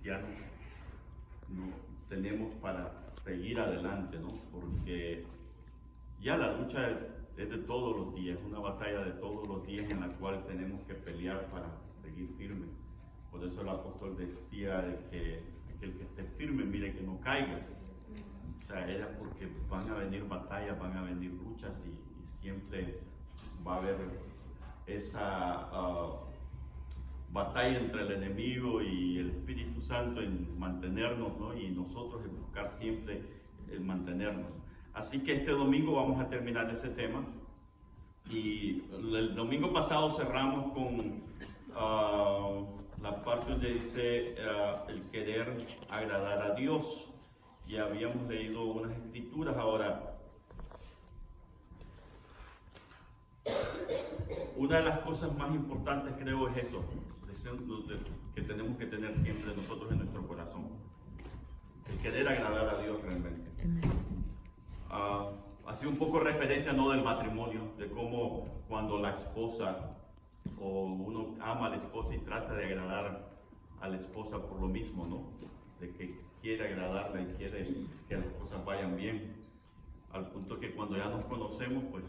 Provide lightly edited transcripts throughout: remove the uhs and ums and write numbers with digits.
cristianos no tenemos para seguir adelante, ¿no? Porque ya la lucha es de todos los días, una batalla de todos los días en la cual tenemos que pelear para seguir firmes. Por eso el apóstol decía de que aquel que esté firme, mire que no caiga. O sea, era porque van a venir batallas, van a venir luchas y siempre va a haber esa batalla entre el enemigo y el Espíritu Santo en mantenernos, ¿no? Y nosotros en buscar siempre el mantenernos. Así que este domingo vamos a terminar ese tema. Y el domingo pasado cerramos con la parte donde dice el querer agradar a Dios. Y habíamos leído unas escrituras. Ahora, una de las cosas más importantes creo es eso, que tenemos que tener siempre nosotros en nuestro corazón. El querer agradar a Dios realmente. Hacía un poco referencia, ¿no?, del matrimonio, de cómo cuando la esposa o uno ama a la esposa y trata de agradar a la esposa por lo mismo, ¿no? De que quiere agradarla y quiere que las cosas vayan bien, al punto que cuando ya nos conocemos, pues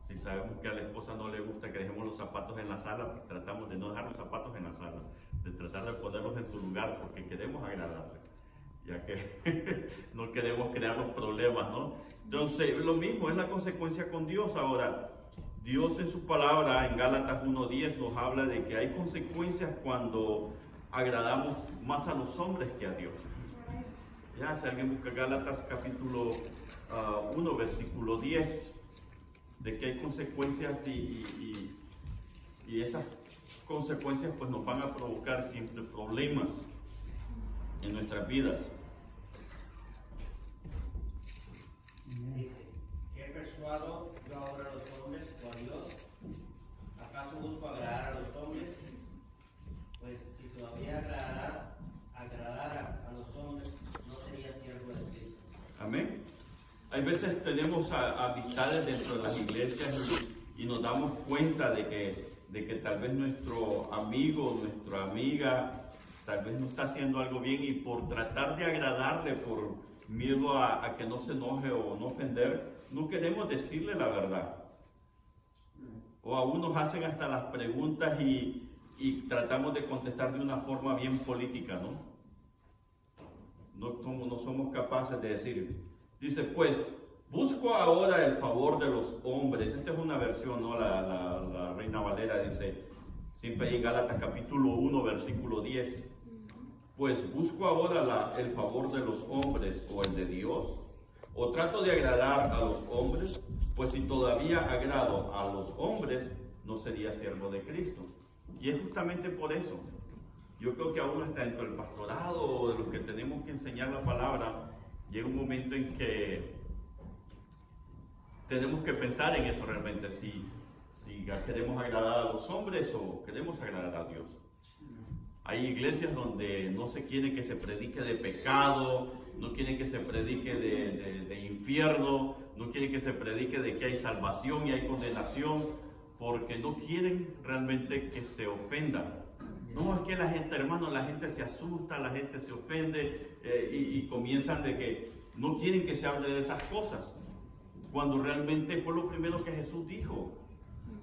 si sabemos que a la esposa no le gusta que dejemos los zapatos en la sala, pues tratamos de no dejar los zapatos en la sala, de tratar de ponerlos en su lugar porque queremos agradarle, ya que no queremos crear los problemas, ¿no? Entonces, lo mismo es la consecuencia con Dios. Ahora, Dios en su palabra, en Gálatas 1:10, nos habla de que hay consecuencias cuando agradamos más a los hombres que a Dios. Ya, si alguien busca Gálatas capítulo 1, versículo 10, de que hay consecuencias y esas consecuencias pues nos van a provocar siempre problemas en nuestras vidas. Dice, ¿qué persuado yo ahora a los hombres o a Dios? ¿Acaso busco agradar a los hombres? Pues si todavía agradara a los hombres, no sería siervo de Cristo. Amén. Hay veces tenemos amistades dentro de las iglesias y nos damos cuenta de que tal vez nuestro amigo, nuestra amiga, tal vez no está haciendo algo bien y por tratar de agradarle, por miedo a que no se enoje o no ofender, no queremos decirle la verdad. O aún nos hacen hasta las preguntas y tratamos de contestar de una forma bien política, ¿no? No somos capaces de decir. Dice, pues, busco ahora el favor de los hombres. Esta es una versión, ¿no? La Reina Valera dice, siempre ahí en Gálatas capítulo 1, versículo 10. Pues, busco ahora el favor de los hombres o el de Dios. O trato de agradar a los hombres, pues si todavía agrado a los hombres, no sería siervo de Cristo. Y es justamente por eso. Yo creo que aún hasta dentro del pastorado o de los que tenemos que enseñar la palabra, llega un momento en que tenemos que pensar en eso realmente, si queremos agradar a los hombres o queremos agradar a Dios. Hay iglesias donde no se quiere que se predique de pecado, no quieren que se predique de infierno, no quieren que se predique de que hay salvación y hay condenación, porque no quieren realmente que se ofenda. No, es que la gente, hermano, la gente se asusta, la gente se ofende y comienzan de que no quieren que se hable de esas cosas. Cuando realmente fue lo primero que Jesús dijo.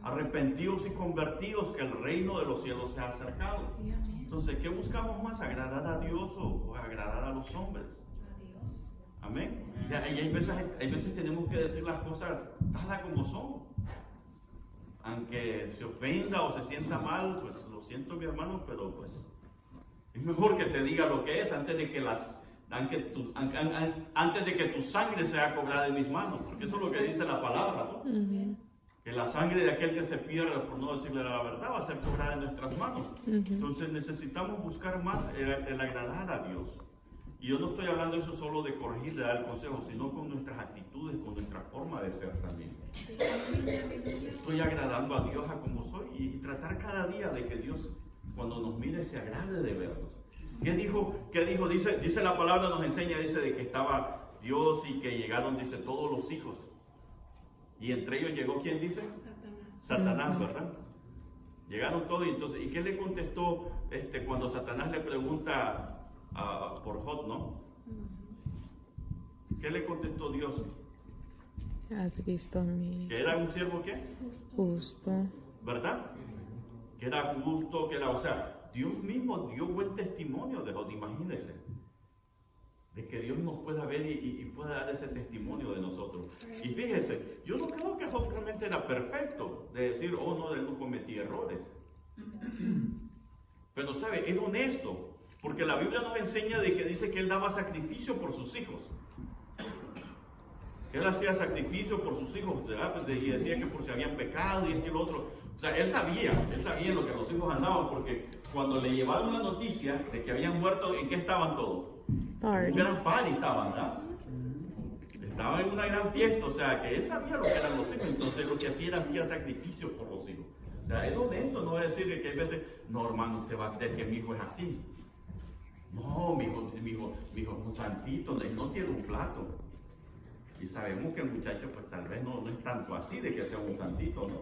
Arrepentíos y convertíos que el reino de los cielos se ha acercado. Entonces, ¿qué buscamos más? ¿Agradar a Dios o agradar a los hombres? Amén. Y hay veces tenemos que decir las cosas tal como son. Aunque se ofenda o se sienta mal, pues lo siento, mi hermano, pero pues es mejor que te diga lo que es antes de que tu sangre sea cobrada de mis manos, porque eso es lo que dice la palabra, ¿no? Uh-huh. Que la sangre de aquel que se pierda por no decirle la verdad va a ser cobrada en nuestras manos. Uh-huh. Entonces necesitamos buscar más el agradar a Dios. Y yo no estoy hablando de eso solo de corregir, de dar consejos, sino con nuestras actitudes, con nuestra forma de ser también. Estoy agradando a Dios a como soy y tratar cada día de que Dios, cuando nos mire, se agrade de vernos. ¿Qué dijo? Dice la palabra, nos enseña, dice de que estaba Dios y que llegaron, dice, todos los hijos. Y entre ellos llegó, ¿quién dice? Satanás, ¿verdad? Llegaron todos y entonces, ¿y qué le contestó cuando Satanás le pregunta por Job, ¿no? ¿Qué le contestó Dios? Has visto mi ¿Que era un siervo qué? justo. ¿Verdad? Que era justo, o sea, Dios mismo dio buen testimonio de Job, imagínense. De que Dios nos pueda ver y pueda dar ese testimonio de nosotros. Y fíjese, yo no creo que Job realmente era perfecto, de decir, oh no, él no cometía errores. Pero sabe, era honesto, porque la Biblia nos enseña de que dice que él daba sacrificio por sus hijos. Él hacía sacrificio por sus hijos, ¿verdad? Y decía que por si habían pecado y esto y lo otro. O sea, él sabía en lo que los hijos andaban, porque cuando le llevaron la noticia de que habían muerto, ¿en qué estaban todos? Party. Un gran party estaban, ¿verdad? Estaban en una gran fiesta, o sea, que él sabía lo que eran los hijos, entonces lo que hacía era hacía sacrificio por los hijos. O sea, es honesto, no es decir que hay veces, no hermano, usted va a creer que mi hijo es así. No, mi hijo es un santito, no quiere un plato. Y sabemos que el muchacho pues tal vez no es tanto así de que sea un santito, ¿no?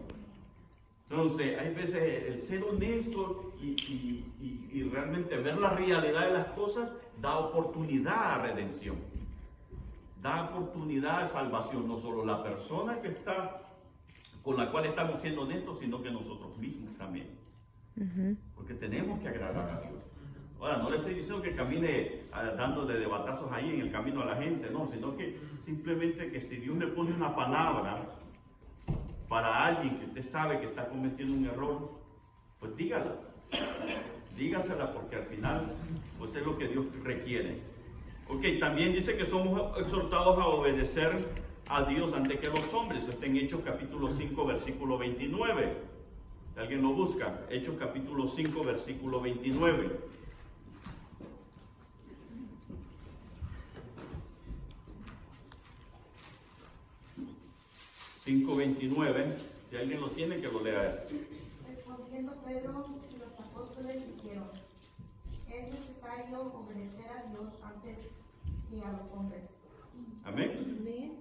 Entonces, hay veces el ser honesto y realmente ver la realidad de las cosas da oportunidad a redención. Da oportunidad a salvación, no solo la persona que está, con la cual estamos siendo honestos, sino que nosotros mismos también. Porque tenemos que agradar a Dios. Ahora, no le estoy diciendo que camine dándole de batazos ahí en el camino a la gente, no, sino que simplemente que si Dios le pone una palabra para alguien que usted sabe que está cometiendo un error, pues dígasela, porque al final pues es lo que Dios requiere. Ok, también dice que somos exhortados a obedecer a Dios antes que los hombres. Esto está en Hechos capítulo 5, versículo 29. ¿Alguien lo busca? Hechos capítulo 5, versículo 29. 5:29, si alguien lo tiene, que lo lea. Respondiendo Pedro y los apóstoles dijeron: es necesario obedecer a Dios antes que a los hombres. Amén.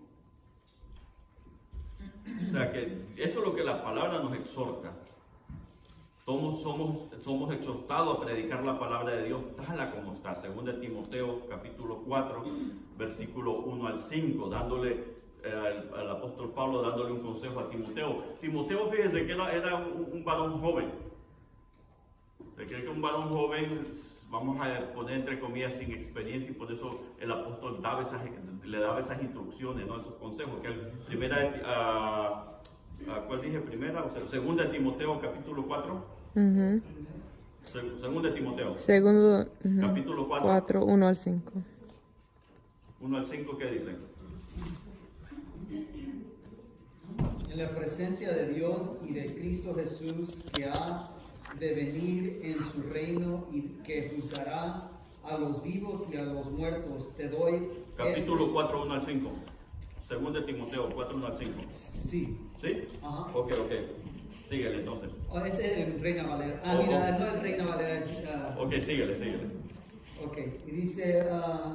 O sea que eso es lo que la palabra nos exhorta. Somos exhortados a predicar la palabra de Dios tal como está. Según de Timoteo capítulo 4, versículo 1 al 5, dándole al apóstol Pablo dándole un consejo a Timoteo. Timoteo, fíjese que era un varón joven. Se cree que un varón joven, vamos a poner entre comillas, sin experiencia, y por eso el apóstol le daba esas instrucciones, ¿no? Esos consejos. Que ¿cuál dije primera? O sea, segunda de Timoteo capítulo 4. Segunda de Timoteo. Segundo, capítulo 4, 1 al 5. 1 al 5, ¿qué dicen? En la presencia de Dios y de Cristo Jesús, que ha de venir en su reino y que juzgará a los vivos y a los muertos, te doy... Capítulo 4, 1 al 5. Segunda de Timoteo 4, 1 al 5. Sí. ¿Sí? Ajá. Ok. Síguele entonces. Es el Reina Valera. Mira, no es Reina Valera, es... Ok, síguele. Ok, y dice,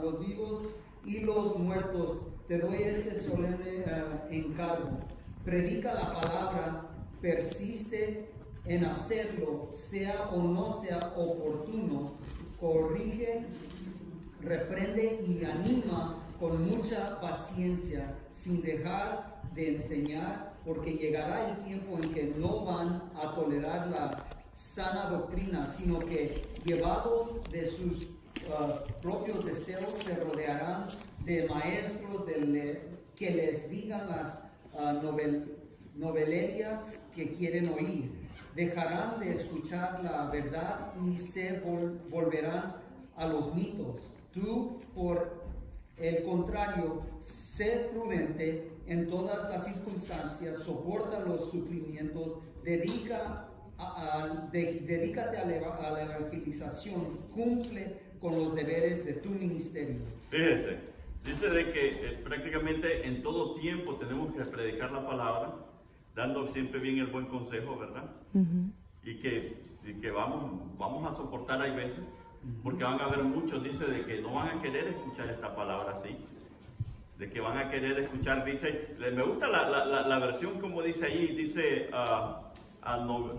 los vivos y los muertos, te doy este solemne encargo. Predica la palabra, persiste en hacerlo, sea o no sea oportuno, corrige, reprende y anima con mucha paciencia, sin dejar de enseñar, porque llegará el tiempo en que no van a tolerar la sana doctrina, sino que llevados de sus propios deseos se rodearán de maestros que les digan las novelerías que quieren oír. Dejarán de escuchar la verdad y se volverán a los mitos. Tú, por el contrario, sé prudente en todas las circunstancias, soporta los sufrimientos, dedícate a la evangelización, cumple con los deberes de tu ministerio. Fíjese, dice de que prácticamente en todo tiempo tenemos que predicar la palabra, dando siempre bien el buen consejo, ¿verdad? Y que vamos a soportar hay veces, porque van a haber muchos, dice, de que no van a querer escuchar esta palabra así, de que van a querer escuchar, dice, me gusta la versión como dice ahí, dice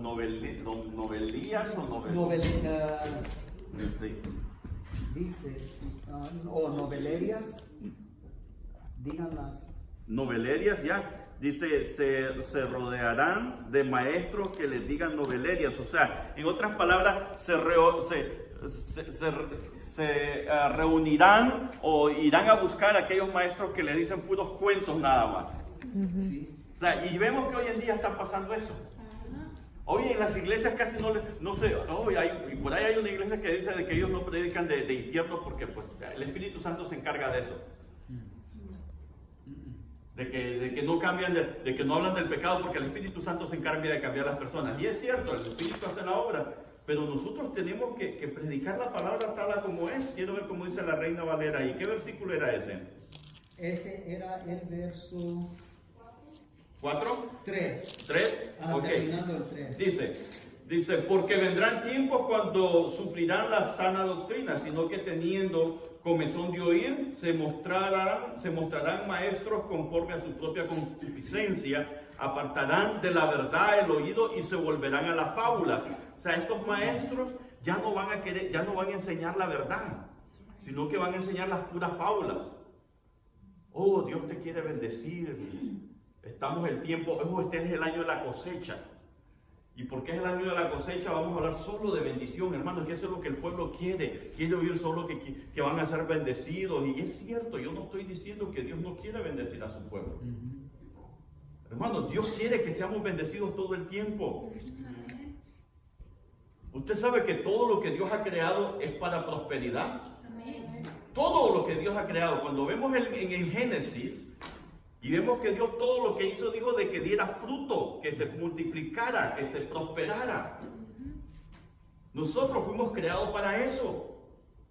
novelías o dice, o novelerias, díganlas. Novelerias, ya. Dice, se rodearán de maestros que les digan novelerias. O sea, en otras palabras, se reunirán o irán a buscar a aquellos maestros que le dicen puros cuentos nada más. Sí. O sea, y vemos que hoy en día está pasando eso. Hoy en las iglesias casi no sé, y por ahí hay una iglesia que dice de que ellos no predican de infierno porque pues el Espíritu Santo se encarga de eso. De que no cambian, de que no hablan del pecado porque el Espíritu Santo se encarga de cambiar a las personas. Y es cierto, el Espíritu hace la obra, pero nosotros tenemos que predicar la palabra tal como es. Quiero ver cómo dice la Reina Valera ahí. ¿Qué versículo era ese? Ese era el verso 4, 3. 3, ok. Terminando el 3. Dice, porque vendrán tiempos cuando sufrirán la sana doctrina, sino que teniendo comezón de oír, se mostrarán maestros conforme a su propia concupiscencia, apartarán de la verdad el oído y se volverán a las fábulas. O sea, estos maestros ya no van a enseñar la verdad, sino que van a enseñar las puras fábulas. Oh, Dios te quiere bendecir. Estamos el tiempo, este es el año de la cosecha. ¿Y por qué es el año de la cosecha? Vamos a hablar solo de bendición, hermanos, que eso es lo que el pueblo quiere oír solo que van a ser bendecidos. Y es cierto, yo no estoy diciendo que Dios no quiere bendecir a su pueblo. Hermanos, Dios quiere que seamos bendecidos todo el tiempo. Usted sabe que todo lo que Dios ha creado es para prosperidad. Todo lo que Dios ha creado, cuando vemos en el Génesis, y vemos que Dios todo lo que hizo, dijo de que diera fruto, que se multiplicara, que se prosperara. Nosotros fuimos creados para eso,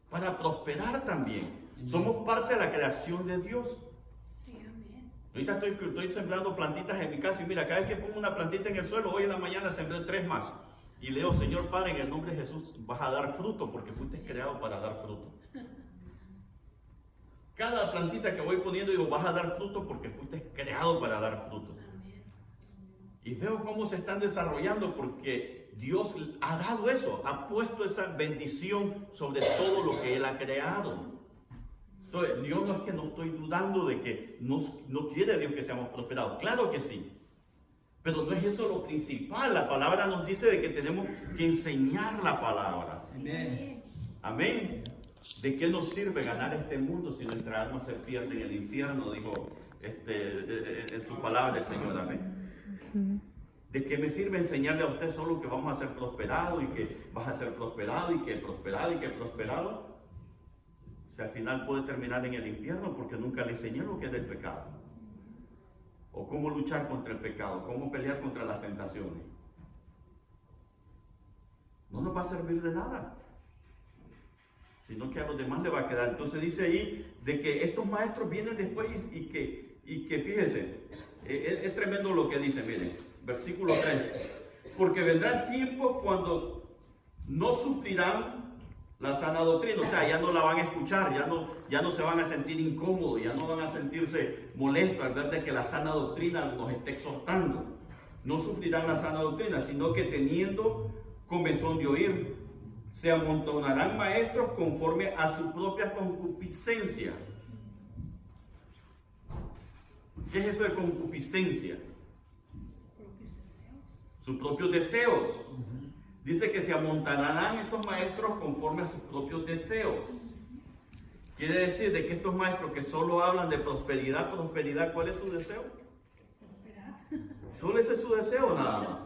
para prosperar también. Somos parte de la creación de Dios. Ahorita estoy sembrando plantitas en mi casa y mira, cada vez que pongo una plantita en el suelo, hoy en la mañana sembré 3 más. Y leo, Señor Padre, en el nombre de Jesús vas a dar fruto porque fuiste creado para dar fruto. Cada plantita que voy poniendo, digo, vas a dar fruto porque fuiste creado para dar fruto. Y veo cómo se están desarrollando porque Dios ha dado eso, ha puesto esa bendición sobre todo lo que Él ha creado. Entonces, yo no es que no estoy dudando de que no quiere Dios que seamos prosperados, claro que sí. Pero no es eso lo principal, la palabra nos dice de que tenemos que enseñar la palabra. Amén. Amén. ¿De qué nos sirve ganar este mundo si nuestra alma se pierde en el infierno? Dijo en su palabra el Señor. Amén. ¿De qué me sirve enseñarle a usted solo que vamos a ser prosperados y que vas a ser prosperado y que prosperado y que prosperado? O sea, al final puede terminar en el infierno porque nunca le enseñé lo que es el pecado. O cómo luchar contra el pecado, cómo pelear contra las tentaciones. No nos va a servir de nada, sino que a los demás le va a quedar. Entonces dice ahí de que estos maestros vienen después y que fíjense, es tremendo lo que dice, miren, versículo 3. Porque vendrán tiempos cuando no sufrirán la sana doctrina, o sea, ya no la van a escuchar, ya no se van a sentir incómodos, ya no van a sentirse molestos al ver de que la sana doctrina nos esté exhortando. No sufrirán la sana doctrina, sino que teniendo comezón de oír, se amontonarán maestros conforme a su propia concupiscencia. ¿Qué es eso de concupiscencia? Sus propios deseos. Dice que se amontonarán estos maestros conforme a sus propios deseos. Quiere decir de que estos maestros que solo hablan de prosperidad, ¿cuál es su deseo? Prosperar. Solo ese es su deseo nada más.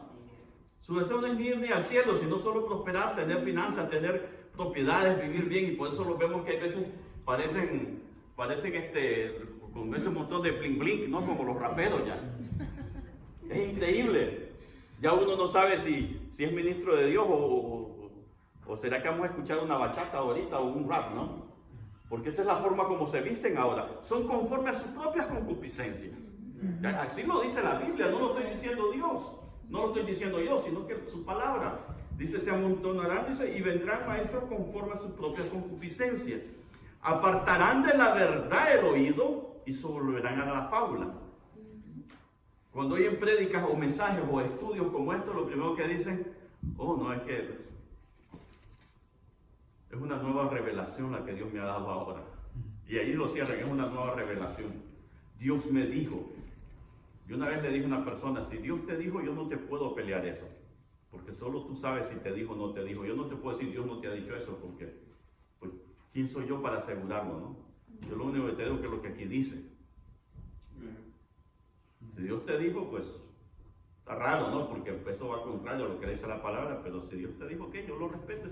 Su deseo no es ir ni al cielo, sino solo prosperar, tener finanzas, tener propiedades, vivir bien. Y por eso los vemos que hay veces parecen con ese montón de bling bling, ¿no? Como los raperos ya. Es increíble. Ya uno no sabe si es ministro de Dios o será que vamos a escuchar una bachata ahorita o un rap, ¿no? Porque esa es la forma como se visten ahora. Son conforme a sus propias concupiscencias. Así lo dice la Biblia, no lo estoy diciendo Dios. No lo estoy diciendo yo, sino que su palabra. Dice, se amontonarán, dice, y vendrán maestros conforme a sus propias concupiscencias. Apartarán de la verdad el oído y se volverán a la fábula. Cuando oyen prédicas o mensajes o estudios como estos, lo primero que dicen, oh no, es Es una nueva revelación la que Dios me ha dado ahora. Y ahí lo cierran, es una nueva revelación. Dios me dijo. Yo una vez le dije a una persona, si Dios te dijo, yo no te puedo pelear eso. Porque solo tú sabes si te dijo o no te dijo. Yo no te puedo decir, Dios no te ha dicho eso, porque pues, ¿quién soy yo para asegurarlo, no? Yo lo único que te digo es lo que aquí dice. Si Dios te dijo, pues está raro, ¿no? Porque eso va contrario a lo que dice la palabra, pero si Dios te dijo que yo lo respeto.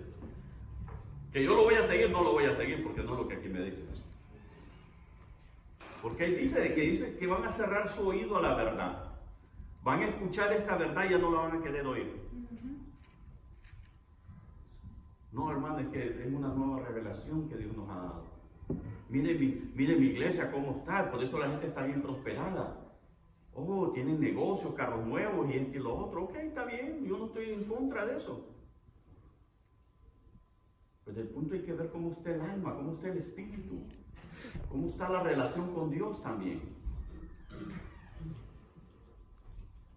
Que yo lo voy a seguir, no lo voy a seguir, porque no es lo que aquí me dice. Porque ahí dice que van a cerrar su oído a la verdad. Van a escuchar esta verdad y ya no la van a querer oír. No, hermano, es que es una nueva revelación que Dios nos ha dado. Mire mi iglesia cómo está, por eso la gente está bien prosperada. Oh, tienen negocios, carros nuevos y esto y lo otro. Ok, está bien, yo no estoy en contra de eso. Pero el punto hay que ver cómo está el alma, cómo está el espíritu, cómo está la relación con Dios también.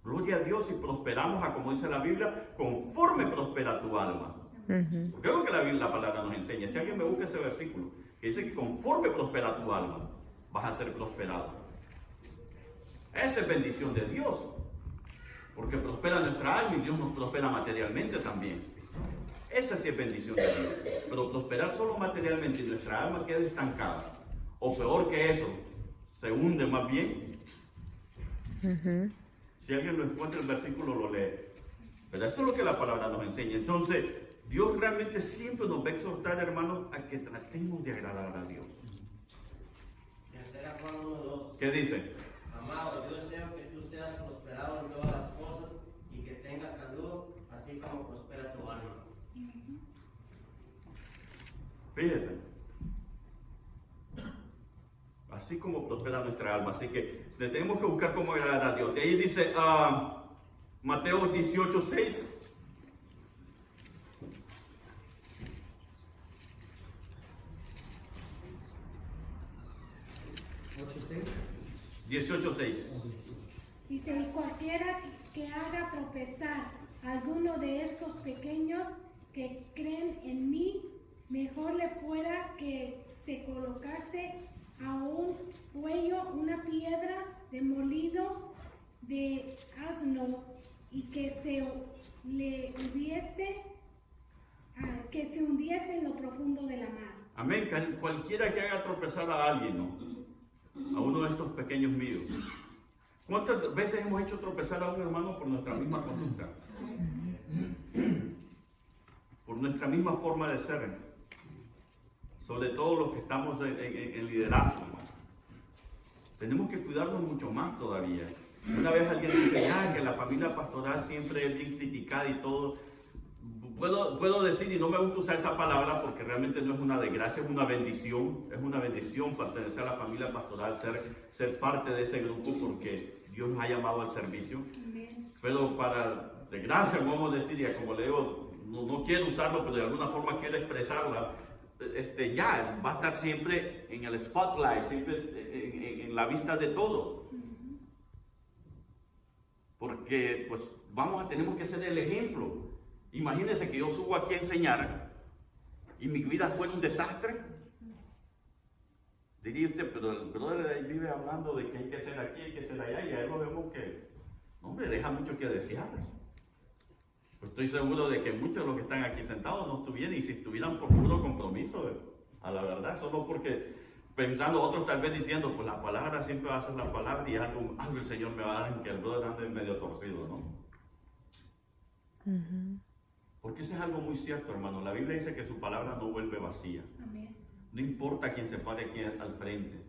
Gloria a Dios y prosperamos a, como dice la Biblia, conforme prospera tu alma. Porque es lo que la palabra nos enseña. Si alguien me busca ese versículo, que dice que conforme prospera tu alma, vas a ser prosperado. Esa es bendición de Dios. Porque prospera nuestra alma y Dios nos prospera materialmente también. Esa sí es bendición de Dios. Pero prosperar solo materialmente y nuestra alma queda estancada. O peor que eso, se hunde más bien. Si alguien lo encuentra el versículo, lo lee. Pero eso es lo que la palabra nos enseña. Entonces, Dios realmente siempre nos va a exhortar, hermanos, a que tratemos de agradar a Dios. ¿Qué dice? Amado, yo deseo que tú seas prosperado en todas las cosas y que tengas salud, así como prospera tu alma. Fíjese. Así como prospera nuestra alma. Así que tenemos que buscar cómo agradar a Dios. De ahí dice Mateo 18:6. 18:6. Dice, y cualquiera que haga tropezar a alguno de estos pequeños que creen en mí, mejor le fuera que se colocase a un cuello una piedra de molido de asno y que se hundiese en lo profundo de la mar. Amén. Cualquiera que haga tropezar a alguien, ¿no? A uno de estos pequeños míos. ¿Cuántas veces hemos hecho tropezar a un hermano por nuestra misma conducta? Por nuestra misma forma de ser. Sobre todo los que estamos en liderazgo. Tenemos que cuidarnos mucho más todavía. Una vez alguien dice, que la familia pastoral siempre es bien criticada y todo. Puedo decir, y no me gusta usar esa palabra porque realmente no es una desgracia, es una bendición pertenecer a la familia pastoral, ser parte de ese grupo porque Dios nos ha llamado al servicio. Amén. Pero para desgracia, vamos a decir, ya como le digo, no quiero usarlo, pero de alguna forma quiero expresarla, ya va a estar siempre en el spotlight, siempre en la vista de todos. Porque pues tenemos que ser el ejemplo. Imagínense que yo subo aquí a enseñar y mi vida fue un desastre. Diría usted, pero el brother ahí vive hablando de que hay que hacer aquí, hay que hacer allá, y a él lo vemos que, hombre, deja mucho que desear. Pues estoy seguro de que muchos de los que están aquí sentados no estuvieran, y si estuvieran por puro compromiso, a la verdad, solo porque pensando, otros tal vez diciendo, pues la palabra siempre va a ser la palabra y algo el Señor me va a dar en que el brother ande medio torcido, ¿no? Porque eso es algo muy cierto, hermano. La Biblia dice que su palabra no vuelve vacía. Amén. No importa quién se pare aquí al frente.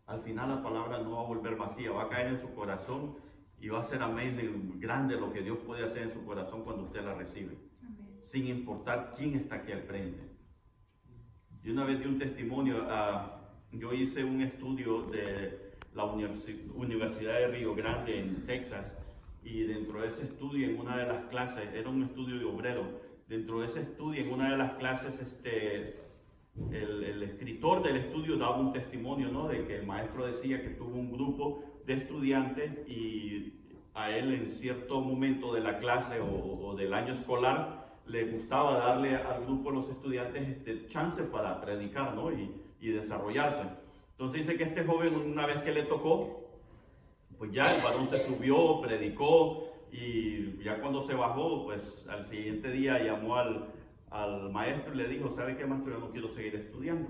Al final la palabra no va a volver vacía, va a caer en su corazón y va a ser amazing, grande lo que Dios puede hacer en su corazón cuando usted la recibe. Amén. Sin importar quién está aquí al frente. Yo una vez di un testimonio, yo hice un estudio de la Universidad de Río Grande en Texas. Y dentro de ese estudio, en una de las clases, era un estudio de obrero, dentro de ese estudio, en una de las clases, el escritor del estudio daba un testimonio, ¿no? De que el maestro decía que tuvo un grupo de estudiantes y a él en cierto momento de la clase o del año escolar le gustaba darle al grupo de los estudiantes chance para predicar, ¿no? Y desarrollarse. Entonces dice que este joven, una vez que le tocó, pues ya el varón se subió, predicó, y ya cuando se bajó, pues al siguiente día llamó al maestro y le dijo, ¿sabe qué, maestro? Yo no quiero seguir estudiando.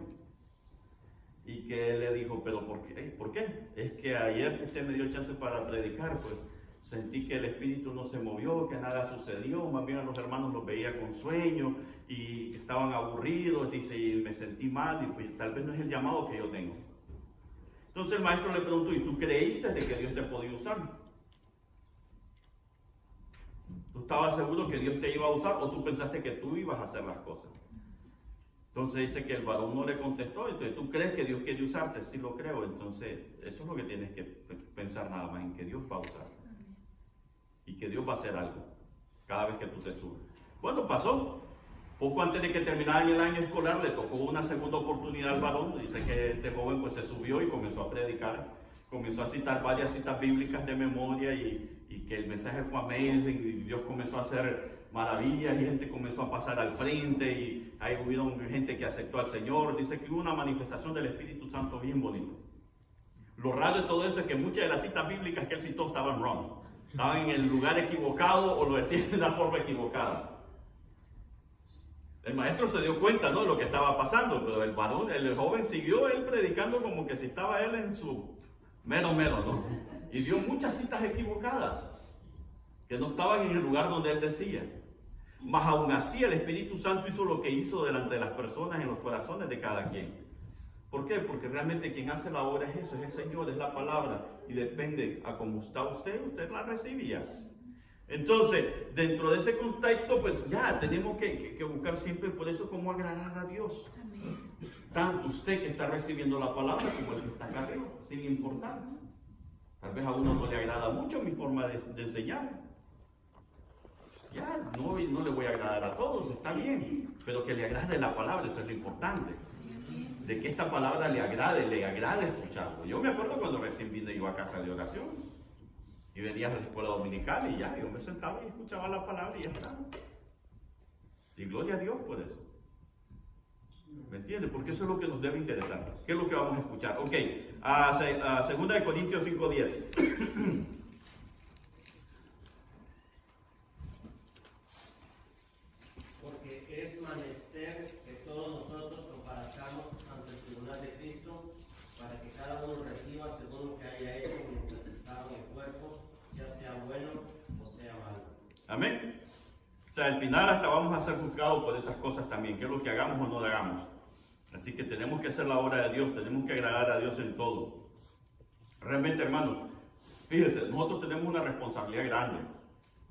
Y que él le dijo, ¿pero por qué? ¿Por qué? Es que ayer que usted me dio chance para predicar, pues sentí que el espíritu no se movió, que nada sucedió, más bien a los hermanos los veía con sueño y estaban aburridos, dice, y me sentí mal, y pues tal vez no es el llamado que yo tengo. Entonces el maestro le preguntó, ¿y tú creíste de que Dios te podía usar? ¿Tú estabas seguro que Dios te iba a usar o tú pensaste que tú ibas a hacer las cosas? Entonces dice que el varón no le contestó. Entonces, ¿tú crees que Dios quiere usarte? Sí, lo creo. Entonces, eso es lo que tienes que pensar nada más, en que Dios va a usarte. Y que Dios va a hacer algo cada vez que tú te subes. Bueno, pasó. Poco antes de que terminara el año escolar, le tocó una segunda oportunidad al varón. Dice que este joven pues se subió y comenzó a predicar. Comenzó a citar varias citas bíblicas de memoria y que el mensaje fue amazing. Y Dios comenzó a hacer maravillas y gente comenzó a pasar al frente y ahí hubo gente que aceptó al Señor. Dice que hubo una manifestación del Espíritu Santo bien bonita. Lo raro de todo eso es que muchas de las citas bíblicas que él citó estaban wrong. Estaban en el lugar equivocado o lo decían de una forma equivocada. El maestro se dio cuenta, ¿no?, de lo que estaba pasando, pero el varón, el joven siguió él predicando como que si estaba él en su mero, ¿no? Y dio muchas citas equivocadas que no estaban en el lugar donde él decía. Mas aún así el Espíritu Santo hizo lo que hizo delante de las personas en los corazones de cada quien. ¿Por qué? Porque realmente quien hace la obra es eso, es el Señor, es la palabra, y depende a cómo está usted la recibía. Entonces, dentro de ese contexto, pues ya tenemos que buscar siempre por eso cómo agradar a Dios. Amén. Tanto usted que está recibiendo la palabra como el que está acá arriba, sin importar. Tal vez a uno no le agrada mucho mi forma de enseñar. Pues ya, no le voy a agradar a todos, está bien, pero que le agrade la palabra, eso es lo importante. De que esta palabra le agrade escucharlo. Yo me acuerdo cuando recién vine yo a casa de oración. Y venía a la escuela dominical y ya, yo me sentaba y escuchaba la palabra y ya está. Y gloria a Dios por eso. ¿Me entiendes? Porque eso es lo que nos debe interesar. ¿Qué es lo que vamos a escuchar? Ok, a 2 Corintios 5:10. Porque es menester que todos nosotros comparezcamos ante el tribunal de Cristo, para que cada uno reciba según lo que haya hecho mientras estaba en el cuerpo, ya sea bueno o sea malo. Amén. O sea, al final hasta vamos a ser juzgados por esas cosas también, que es lo que hagamos o no hagamos. Así que tenemos que hacer la obra de Dios, tenemos que agradar a Dios en todo. Realmente, hermano, fíjense, nosotros tenemos una responsabilidad grande.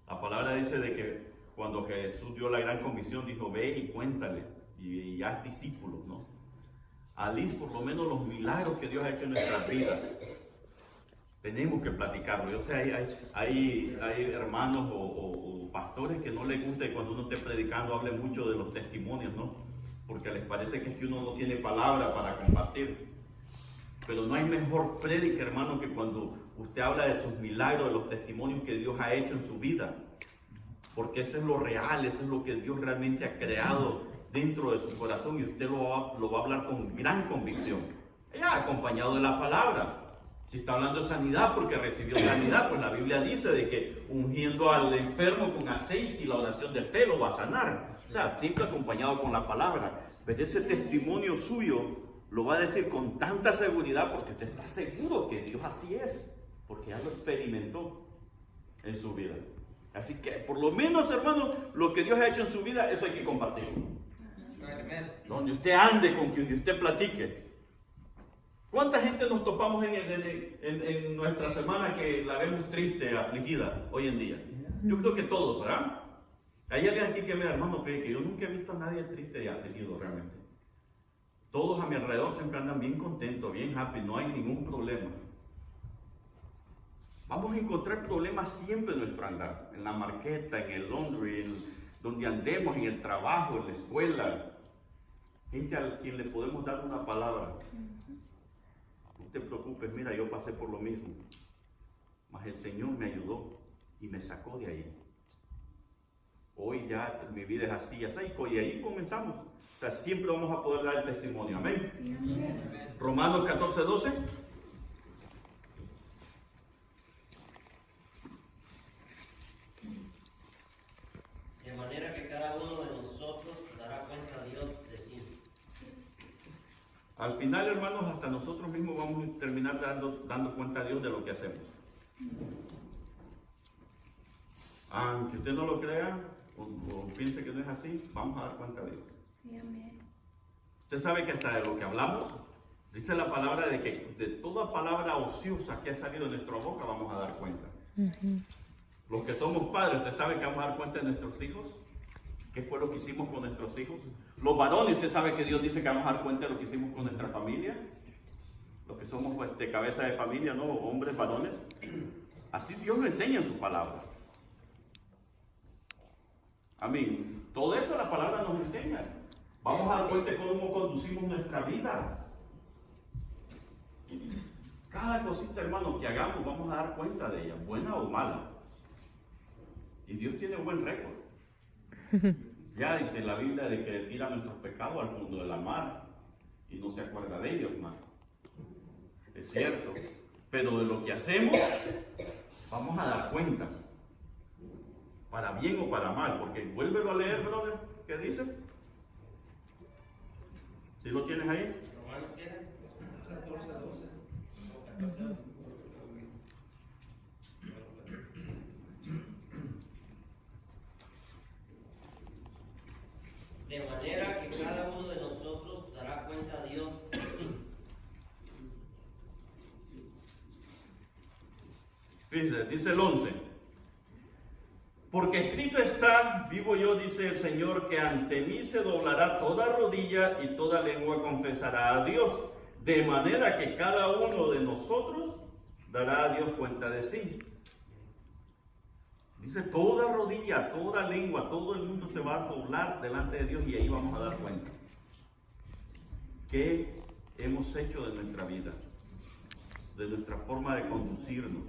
La palabra dice de que cuando Jesús dio la gran comisión, dijo, ve y cuéntale, y haz discípulos, ¿no? Alís por lo menos los milagros que Dios ha hecho en nuestras vidas. Tenemos que platicarlo. Yo sé, hay hermanos o pastores que no les gusta que cuando uno esté predicando hable mucho de los testimonios, ¿no? Porque les parece que es que uno no tiene palabra para compartir. Pero no hay mejor prédica, hermano, que cuando usted habla de sus milagros, de los testimonios que Dios ha hecho en su vida. Porque eso es lo real, eso es lo que Dios realmente ha creado dentro de su corazón y usted lo va a hablar con gran convicción. Ya acompañado de la palabra. Si está hablando de sanidad porque recibió sanidad, pues la Biblia dice de que ungiendo al enfermo con aceite y la oración de fe lo va a sanar. O sea, siempre acompañado con la palabra. Pero ese testimonio suyo lo va a decir con tanta seguridad porque usted está seguro que Dios así es, porque ya lo experimentó en su vida. Así que, por lo menos, hermano, lo que Dios ha hecho en su vida, eso hay que compartirlo. Donde usted ande, con quien usted platique. ¿Cuánta gente nos topamos en nuestra semana que la vemos triste, afligida hoy en día? Yo creo que todos, ¿verdad? Hay alguien aquí que me hermano, fe, que yo nunca he visto a nadie triste y afligido realmente. Todos a mi alrededor siempre andan bien contentos, bien happy, no hay ningún problema. Vamos a encontrar problemas siempre en nuestro andar, en la marqueta, en el laundry, donde andemos, en el trabajo, en la escuela. Gente a quien le podemos dar una palabra. No te preocupes, mira, yo pasé por lo mismo, mas el Señor me ayudó y me sacó de ahí. Hoy ya mi vida es así, así, y ahí comenzamos. O sea, siempre vamos a poder dar el testimonio. Amén. Sí, amén. Romanos 14:12. De manera que cada uno de nosotros dará cuenta a Dios de sí. Al final, hermanos, hasta nosotros mismos vamos a terminar dando cuenta a Dios de lo que hacemos. Aunque usted no lo crea o piense que no es así, vamos a dar cuenta a Dios. Sí, amén. Usted sabe que hasta de lo que hablamos, dice la palabra de que de toda palabra ociosa que ha salido de nuestra boca vamos a dar cuenta. Los que somos padres, usted sabe que vamos a dar cuenta de nuestros hijos. ¿Qué fue lo que hicimos con nuestros hijos? Los varones, usted sabe que Dios dice que vamos a dar cuenta de lo que hicimos con nuestra familia. Los que somos cabeza de familia, ¿no? Hombres, varones. Así Dios lo enseña en su palabra. Amén. Todo eso la palabra nos enseña. Vamos a dar cuenta de cómo conducimos nuestra vida. Cada cosita, hermano, que hagamos, vamos a dar cuenta de ella, buena o mala. Y Dios tiene buen récord. Ya dice la Biblia de que tira nuestros pecados al fondo de la mar y no se acuerda de ellos más. Es cierto. Pero de lo que hacemos, vamos a dar cuenta. Para bien o para mal. Porque vuélvelo a leer, brother. ¿Qué dice? ¿Sí lo tienes ahí? ¿Romanos qué? 14:12. De manera que cada uno de nosotros dará cuenta a Dios de sí. Fíjense, dice el 11. Porque escrito está, vivo yo, dice el Señor, que ante mí se doblará toda rodilla y toda lengua confesará a Dios. De manera que cada uno de nosotros dará a Dios cuenta de sí. Dice, toda rodilla, toda lengua, todo el mundo se va a doblar delante de Dios y ahí vamos a dar cuenta. ¿Qué hemos hecho de nuestra vida? De nuestra forma de conducirnos,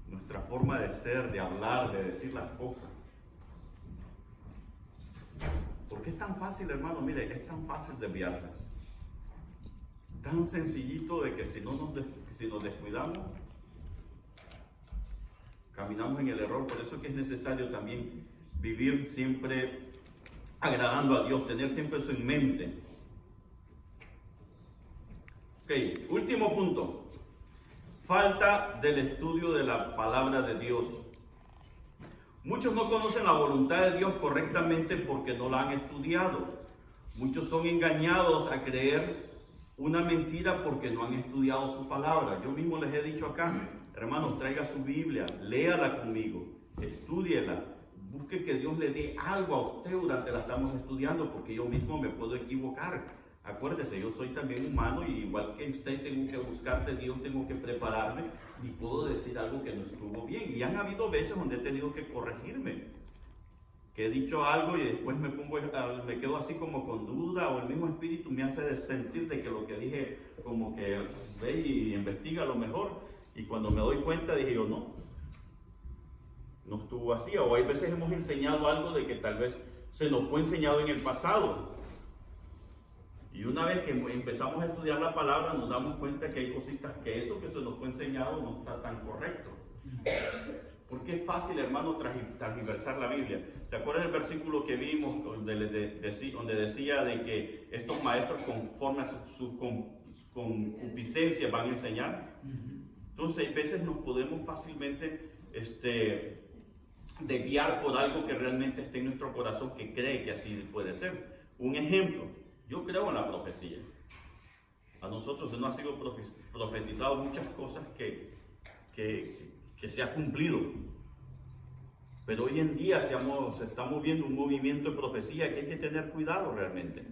nuestra forma de ser, de hablar, de decir las cosas. ¿Por qué es tan fácil, hermano? Mire, es tan fácil desviarse. Tan sencillito de que si nos descuidamos, caminamos en el error. Por eso que es necesario también vivir siempre agradando a Dios, tener siempre eso en mente. Ok, último punto. Falta del estudio de la palabra de Dios. Muchos no conocen la voluntad de Dios correctamente porque no la han estudiado. Muchos son engañados a creer una mentira porque no han estudiado su palabra. Yo mismo les he dicho acá, hermanos, traiga su Biblia, léala conmigo, estúdiela, busque que Dios le dé algo a usted durante la estamos estudiando, porque yo mismo me puedo equivocar. Acuérdese, yo soy también humano y igual que usted tengo que buscar de Dios, tengo que prepararme y puedo decir algo que no estuvo bien. Y han habido veces donde he tenido que corregirme, que he dicho algo y después me quedo así como con duda, o el mismo espíritu me hace sentir de que lo que dije como que ve y investiga lo mejor, y cuando me doy cuenta dije yo no estuvo así. O hay veces hemos enseñado algo de que tal vez se nos fue enseñado en el pasado. Y una vez que empezamos a estudiar la palabra, nos damos cuenta que hay cositas que eso que se nos fue enseñado no está tan correcto. Porque es fácil, hermano, transversar la Biblia. ¿Se acuerdan el versículo que vimos donde decía de que estos maestros conforme a su concupiscencia van a enseñar? Entonces, hay veces nos podemos fácilmente desviar por algo que realmente esté en nuestro corazón, que cree que así puede ser. Un ejemplo. Yo creo en la profecía. A nosotros se nos ha sido profetizado muchas cosas que se ha cumplido. Pero hoy en día se está moviendo un movimiento de profecía que hay que tener cuidado realmente.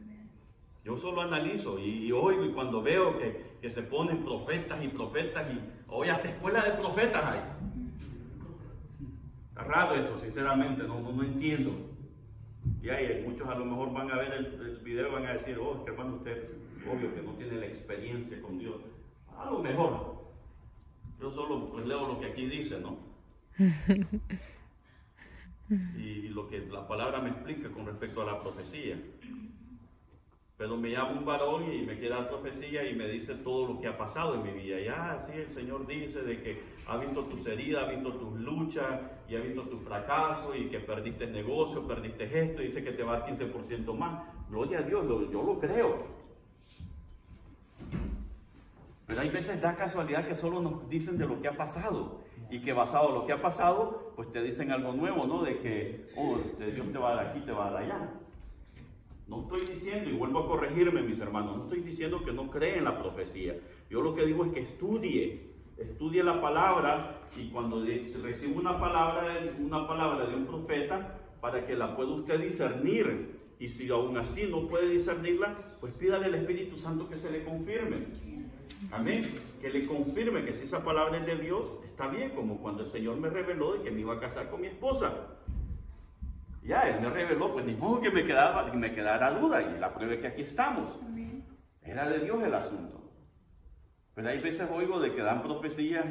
Yo solo analizo y oigo, y cuando veo que se ponen profetas y hoy hasta escuela de profetas hay. Está raro eso, sinceramente, no entiendo. Y hay muchos a lo mejor van a ver el video y van a decir, es que hermano, usted obvio que no tiene la experiencia con Dios. A lo mejor. Yo solo pues leo lo que aquí dice, ¿no? y lo que la palabra me explica con respecto a la profecía. Pero me llama un varón y me queda la profecía y me dice todo lo que ha pasado en mi vida. Ya, sí, el Señor dice de que ha visto tus heridas, ha visto tus luchas y ha visto tus fracasos y que perdiste el negocio, perdiste esto, y dice que te va a dar 15% más. Gloria a Dios, yo lo creo. Pero hay veces da casualidad que solo nos dicen de lo que ha pasado y que basado en lo que ha pasado, pues te dicen algo nuevo, ¿no? De que, Dios te va a dar aquí, te va a dar allá. No estoy diciendo, y vuelvo a corregirme, mis hermanos, no estoy diciendo que no creen en la profecía. Yo lo que digo es que estudie la palabra, y cuando reciba una palabra de un profeta, para que la pueda usted discernir. Y si aún así no puede discernirla, pues pídale al Espíritu Santo que se le confirme. Amén. Que le confirme que si esa palabra es de Dios, está bien, como cuando el Señor me reveló de que me iba a casar con mi esposa. Ya, Él me reveló, pues ni modo que me quedara duda, y la prueba es que aquí estamos. Era de Dios el asunto. Pero hay veces oigo de que dan profecías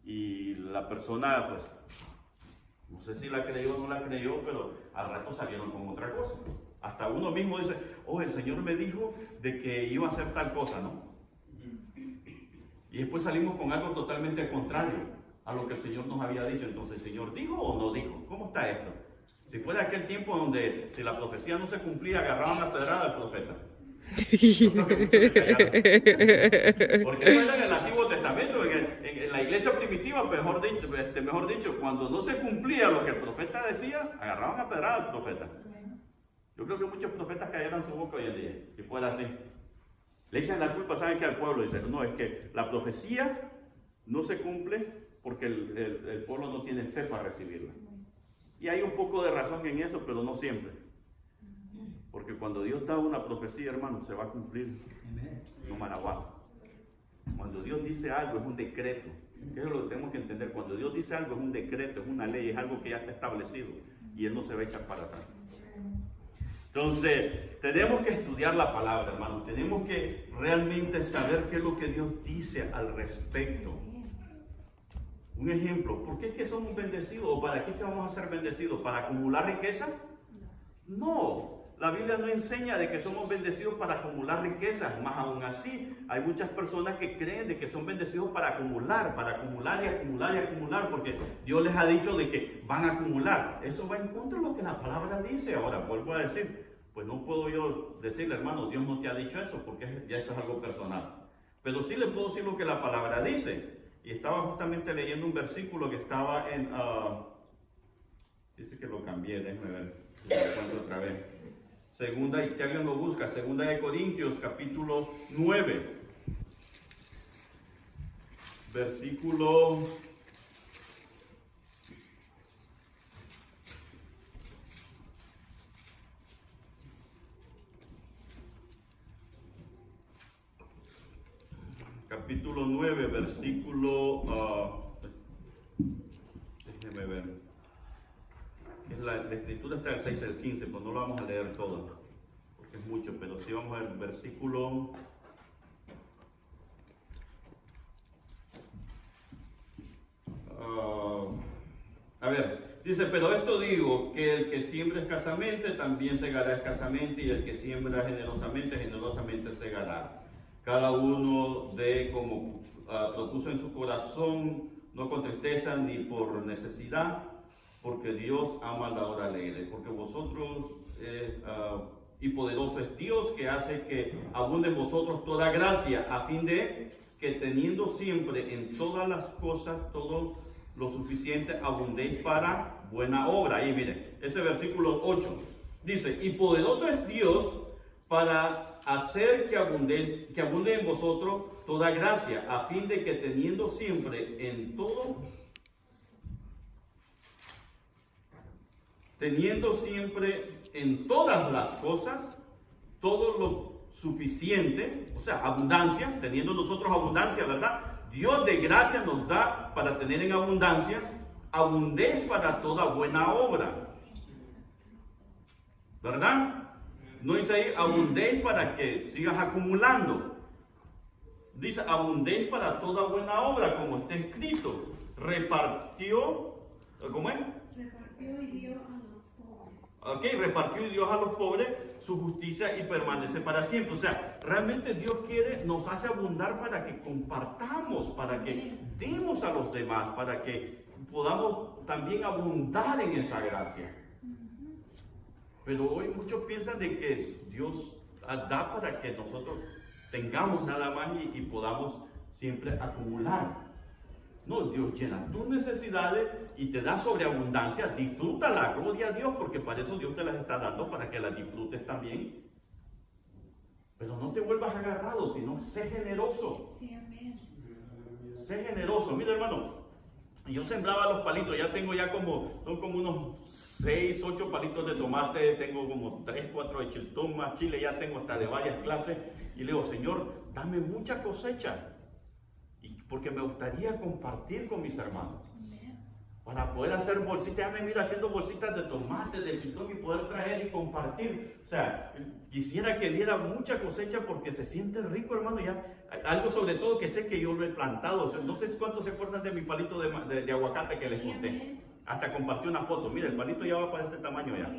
y la persona, pues, no sé si la creyó o no la creyó, pero al rato salieron con otra cosa. Hasta uno mismo dice, el Señor me dijo de que iba a hacer tal cosa, ¿no? Y después salimos con algo totalmente contrario a lo que el Señor nos había dicho. Entonces, ¿el Señor dijo o no dijo? ¿Cómo está esto? Si fuera aquel tiempo donde si la profecía no se cumplía, agarraban a pedrada al profeta. Yo creo que muchos se callaron. Porque eso era en el Antiguo Testamento, en la iglesia primitiva, mejor dicho, cuando no se cumplía lo que el profeta decía, agarraban a pedrada al profeta. Yo creo que muchos profetas cayeran su boca hoy en día, si fuera así. Le echan la culpa, ¿saben qué? Al pueblo. Dicen, no, es que la profecía no se cumple porque el pueblo no tiene fe para recibirla. Y hay un poco de razón en eso, pero no siempre. Porque cuando Dios da una profecía, hermano, se va a cumplir. No maraguá. Cuando Dios dice algo, es un decreto. Eso es lo que tenemos que entender. Cuando Dios dice algo, es un decreto, es una ley, es algo que ya está establecido. Y Él no se va a echar para atrás. Entonces, tenemos que estudiar la palabra, hermano. Tenemos que realmente saber qué es lo que Dios dice al respecto. Un ejemplo, ¿por qué es que somos bendecidos? ¿O para qué es que vamos a ser bendecidos? ¿Para acumular riqueza? No, la Biblia no enseña de que somos bendecidos para acumular riquezas. Más aún así, hay muchas personas que creen de que son bendecidos para acumular y acumular y acumular, porque Dios les ha dicho de que van a acumular. Eso va en contra de lo que la palabra dice. Ahora, vuelvo a decir, pues no puedo yo decirle, hermano, Dios no te ha dicho eso, porque ya eso es algo personal. Pero sí le puedo decir lo que la palabra dice. Y estaba justamente leyendo un versículo que estaba en... dice que lo cambié, déjame ver si lo encuentro otra vez. Segunda, y si alguien lo busca, Segunda de Corintios, capítulo 9. Versículo... Capítulo 9, versículo, déjeme ver, la escritura está del 6 al 15, pues no lo vamos a leer todo, porque es mucho, pero sí vamos a ver versículo, a ver, dice, pero esto digo, que el que siembra escasamente, también segará escasamente, y el que siembra generosamente, generosamente segará. Cada uno de como propuso en su corazón, no con tristeza ni por necesidad, porque Dios ama la hora alegre. Porque vosotros, y poderoso es Dios, que hace que abunde en vosotros toda gracia, a fin de que teniendo siempre en todas las cosas todo lo suficiente, abundéis para buena obra. Ahí miren, ese versículo 8 dice, y poderoso es Dios para hacer que abunde en vosotros toda gracia, a fin de que teniendo siempre en todo, teniendo siempre en todas las cosas, todo lo suficiente, o sea, abundancia, teniendo nosotros abundancia, ¿verdad? Dios de gracia nos da para tener en abundancia, abundéis para toda buena obra, ¿verdad? No dice ahí, abundéis para que sigas acumulando. Dice, abundéis para toda buena obra, como está escrito. Repartió, ¿cómo es? repartió y dio a los pobres. Ok, repartió y dio a los pobres su justicia y permanece para siempre. O sea, realmente Dios quiere, nos hace abundar para que compartamos, para que demos a los demás, para que podamos también abundar en esa gracia. Pero hoy muchos piensan de que Dios da para que nosotros tengamos nada más y podamos siempre acumular. No, Dios llena tus necesidades y te da sobreabundancia. Disfrútala, gloria a Dios, porque para eso Dios te las está dando, para que las disfrutes también. Pero no te vuelvas agarrado, sino sé generoso. Sí, amén. Sé generoso. Mira, hermano, yo sembraba los palitos, ya tengo son como unos 6, 8 palitos de tomate, tengo como 3, 4 de chiltón, más chile, ya tengo hasta de varias clases. Y le digo, Señor, dame mucha cosecha. Porque me gustaría compartir con mis hermanos. Para poder hacer bolsitas, ya me miro haciendo bolsitas de tomate, de chiltón y poder traer y compartir. O sea, quisiera que diera mucha cosecha porque se siente rico, hermano. Ya, algo sobre todo que sé que yo lo he plantado. O sea, no sé cuántos se acuerdan de mi palito de aguacate que les conté. Hasta compartí una foto. Mira, el palito ya va para este tamaño ya.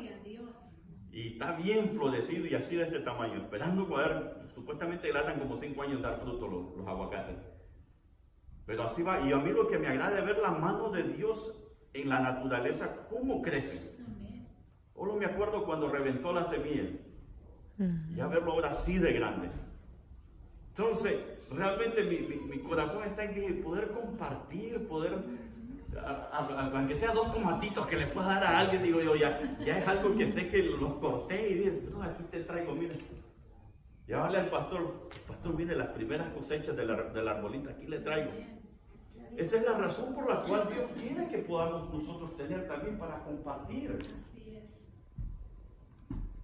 Y está bien florecido y así de este tamaño. Esperando poder, supuestamente tratan como 5 años en dar fruto los aguacates. Pero así va, y a mí lo que me agrada es ver la mano de Dios en la naturaleza, cómo crece. Solo me acuerdo cuando reventó la semilla, ya verlo ahora así de grande. Entonces, realmente mi corazón está en poder compartir, aunque sea 2 tomatitos que le pueda dar a alguien, digo yo, ya es algo que sé que los corté y digo, no, aquí te traigo, mire. Llévale al pastor, mire las primeras cosechas de la arbolita, aquí le traigo. Esa es la razón por la cual Dios quiere que podamos nosotros tener también para compartir.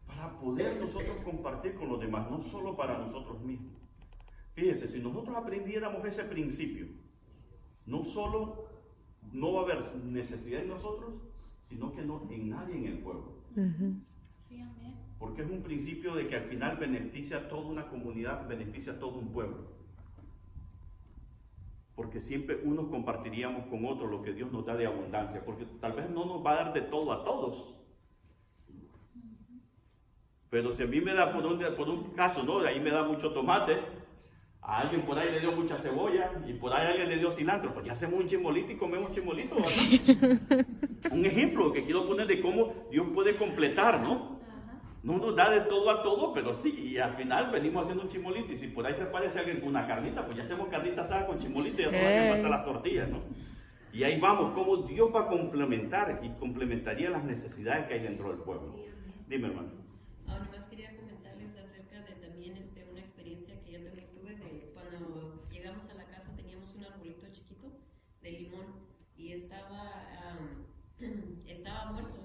Para poder nosotros compartir con los demás, no solo para nosotros mismos. Fíjense, si nosotros aprendiéramos ese principio, no solo no va a haber necesidad en nosotros, sino que no en nadie en el pueblo. Sí, amén. Porque es un principio de que al final beneficia a toda una comunidad, beneficia a todo un pueblo. Porque siempre unos compartiríamos con otros lo que Dios nos da de abundancia, porque tal vez no nos va a dar de todo a todos. Pero si a mí me da por un caso, ¿no? De ahí me da mucho tomate, a alguien por ahí le dio mucha cebolla y por ahí alguien le dio cilantro, pues ya hacemos un chimolito y comemos chimolito, ¿verdad? Un ejemplo que quiero poner de cómo Dios puede completar, ¿no? No nos da de todo a todo, pero sí, y al final venimos haciendo un chimolito, y si por ahí se aparece alguien con una carnita, pues ya hacemos carnita asada con chimolito y ya solo hacen falta las tortillas, ¿no? Y ahí vamos, cómo Dios va a complementar y complementaría las necesidades que hay dentro del pueblo. Dime, hermano. Ahora más quería comentarles acerca de también una experiencia que yo también tuve de cuando llegamos a la casa teníamos un arbolito chiquito de limón y estaba muerto,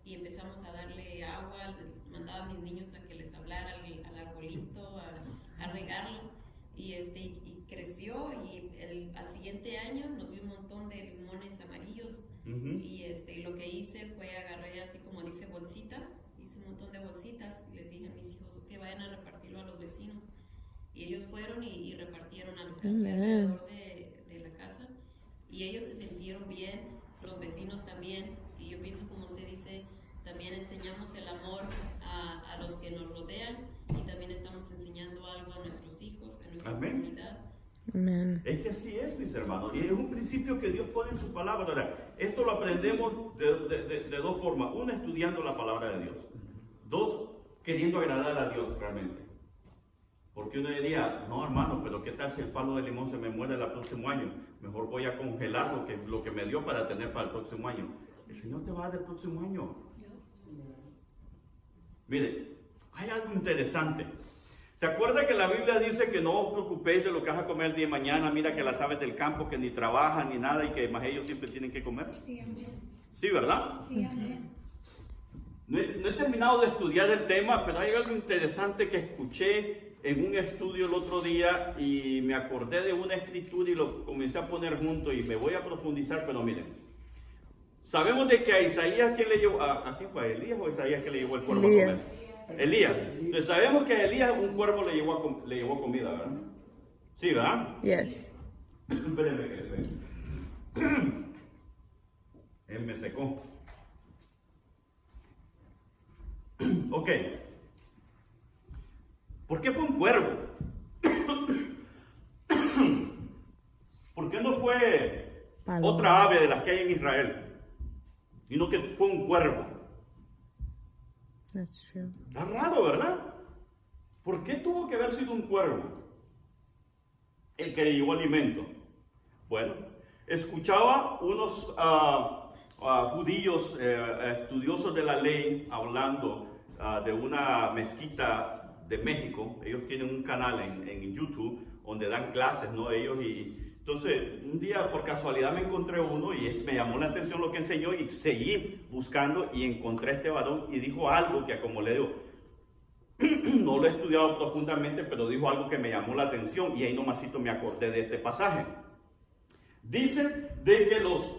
y empezamos a darle agua, mandaba a mis niños a que les hablara al arbolito, a regarlo y creció y al siguiente año nos dio un montón de limones amarillos y lo que hice fue agarré así como dice bolsitas, hice un montón de bolsitas y les dije a mis hijos que vayan a repartirlo a los vecinos y ellos fueron y repartieron a los que hacían alrededor de la casa y ellos se sintieron bien, los vecinos también y yo pienso como usted dice, también enseñamos el amor a los que nos rodean y también estamos enseñando algo a nuestros hijos, a nuestra comunidad. Amén. Es que así es, mis hermanos, y es un principio que Dios pone en su palabra. Ahora, esto lo aprendemos de 2 formas. Una, estudiando la palabra de Dios. 2, queriendo agradar a Dios realmente. Porque uno diría, no hermano, pero ¿qué tal si el palo de limón se me muere el próximo año? Mejor voy a congelar lo que me dio para tener para el próximo año. El Señor te va a dar el próximo año. Mire, hay algo interesante. ¿Se acuerda que la Biblia dice que no os preocupéis de lo que vas a comer el día de mañana? Mira que las aves del campo que ni trabajan ni nada y que más ellos siempre tienen que comer. Sí, amén. Sí, ¿verdad? Sí, amén. No he terminado de estudiar el tema, pero hay algo interesante que escuché en un estudio el otro día y me acordé de una escritura y lo comencé a poner junto y me voy a profundizar, pero miren. Sabemos de que a Isaías, ¿quién le llevó? ¿A quién fue? ¿Elías o Isaías que le llevó el cuervo a comer? Elías. Entonces sabemos que a Elías un cuervo le llevó comida, ¿verdad? Sí, ¿verdad? Yes. Espérenme que se él me secó. Ok. ¿Por qué fue un cuervo? ¿Por qué no fue Paloma. otra ave de las que hay en Israel? Sino que fue un cuervo. That's true. Está raro, ¿verdad? ¿Por qué tuvo que haber sido un cuervo el que le llevó alimento? Bueno, escuchaba unos judíos estudiosos de la ley hablando de una mezquita de México. Ellos tienen un canal en YouTube donde dan clases, ¿no? Ellos y entonces un día por casualidad me encontré uno y me llamó la atención lo que enseñó y seguí buscando y encontré a este varón y dijo algo que, como le digo, no lo he estudiado profundamente, pero dijo algo que me llamó la atención y ahí nomasito me acordé de este pasaje. Dicen de que los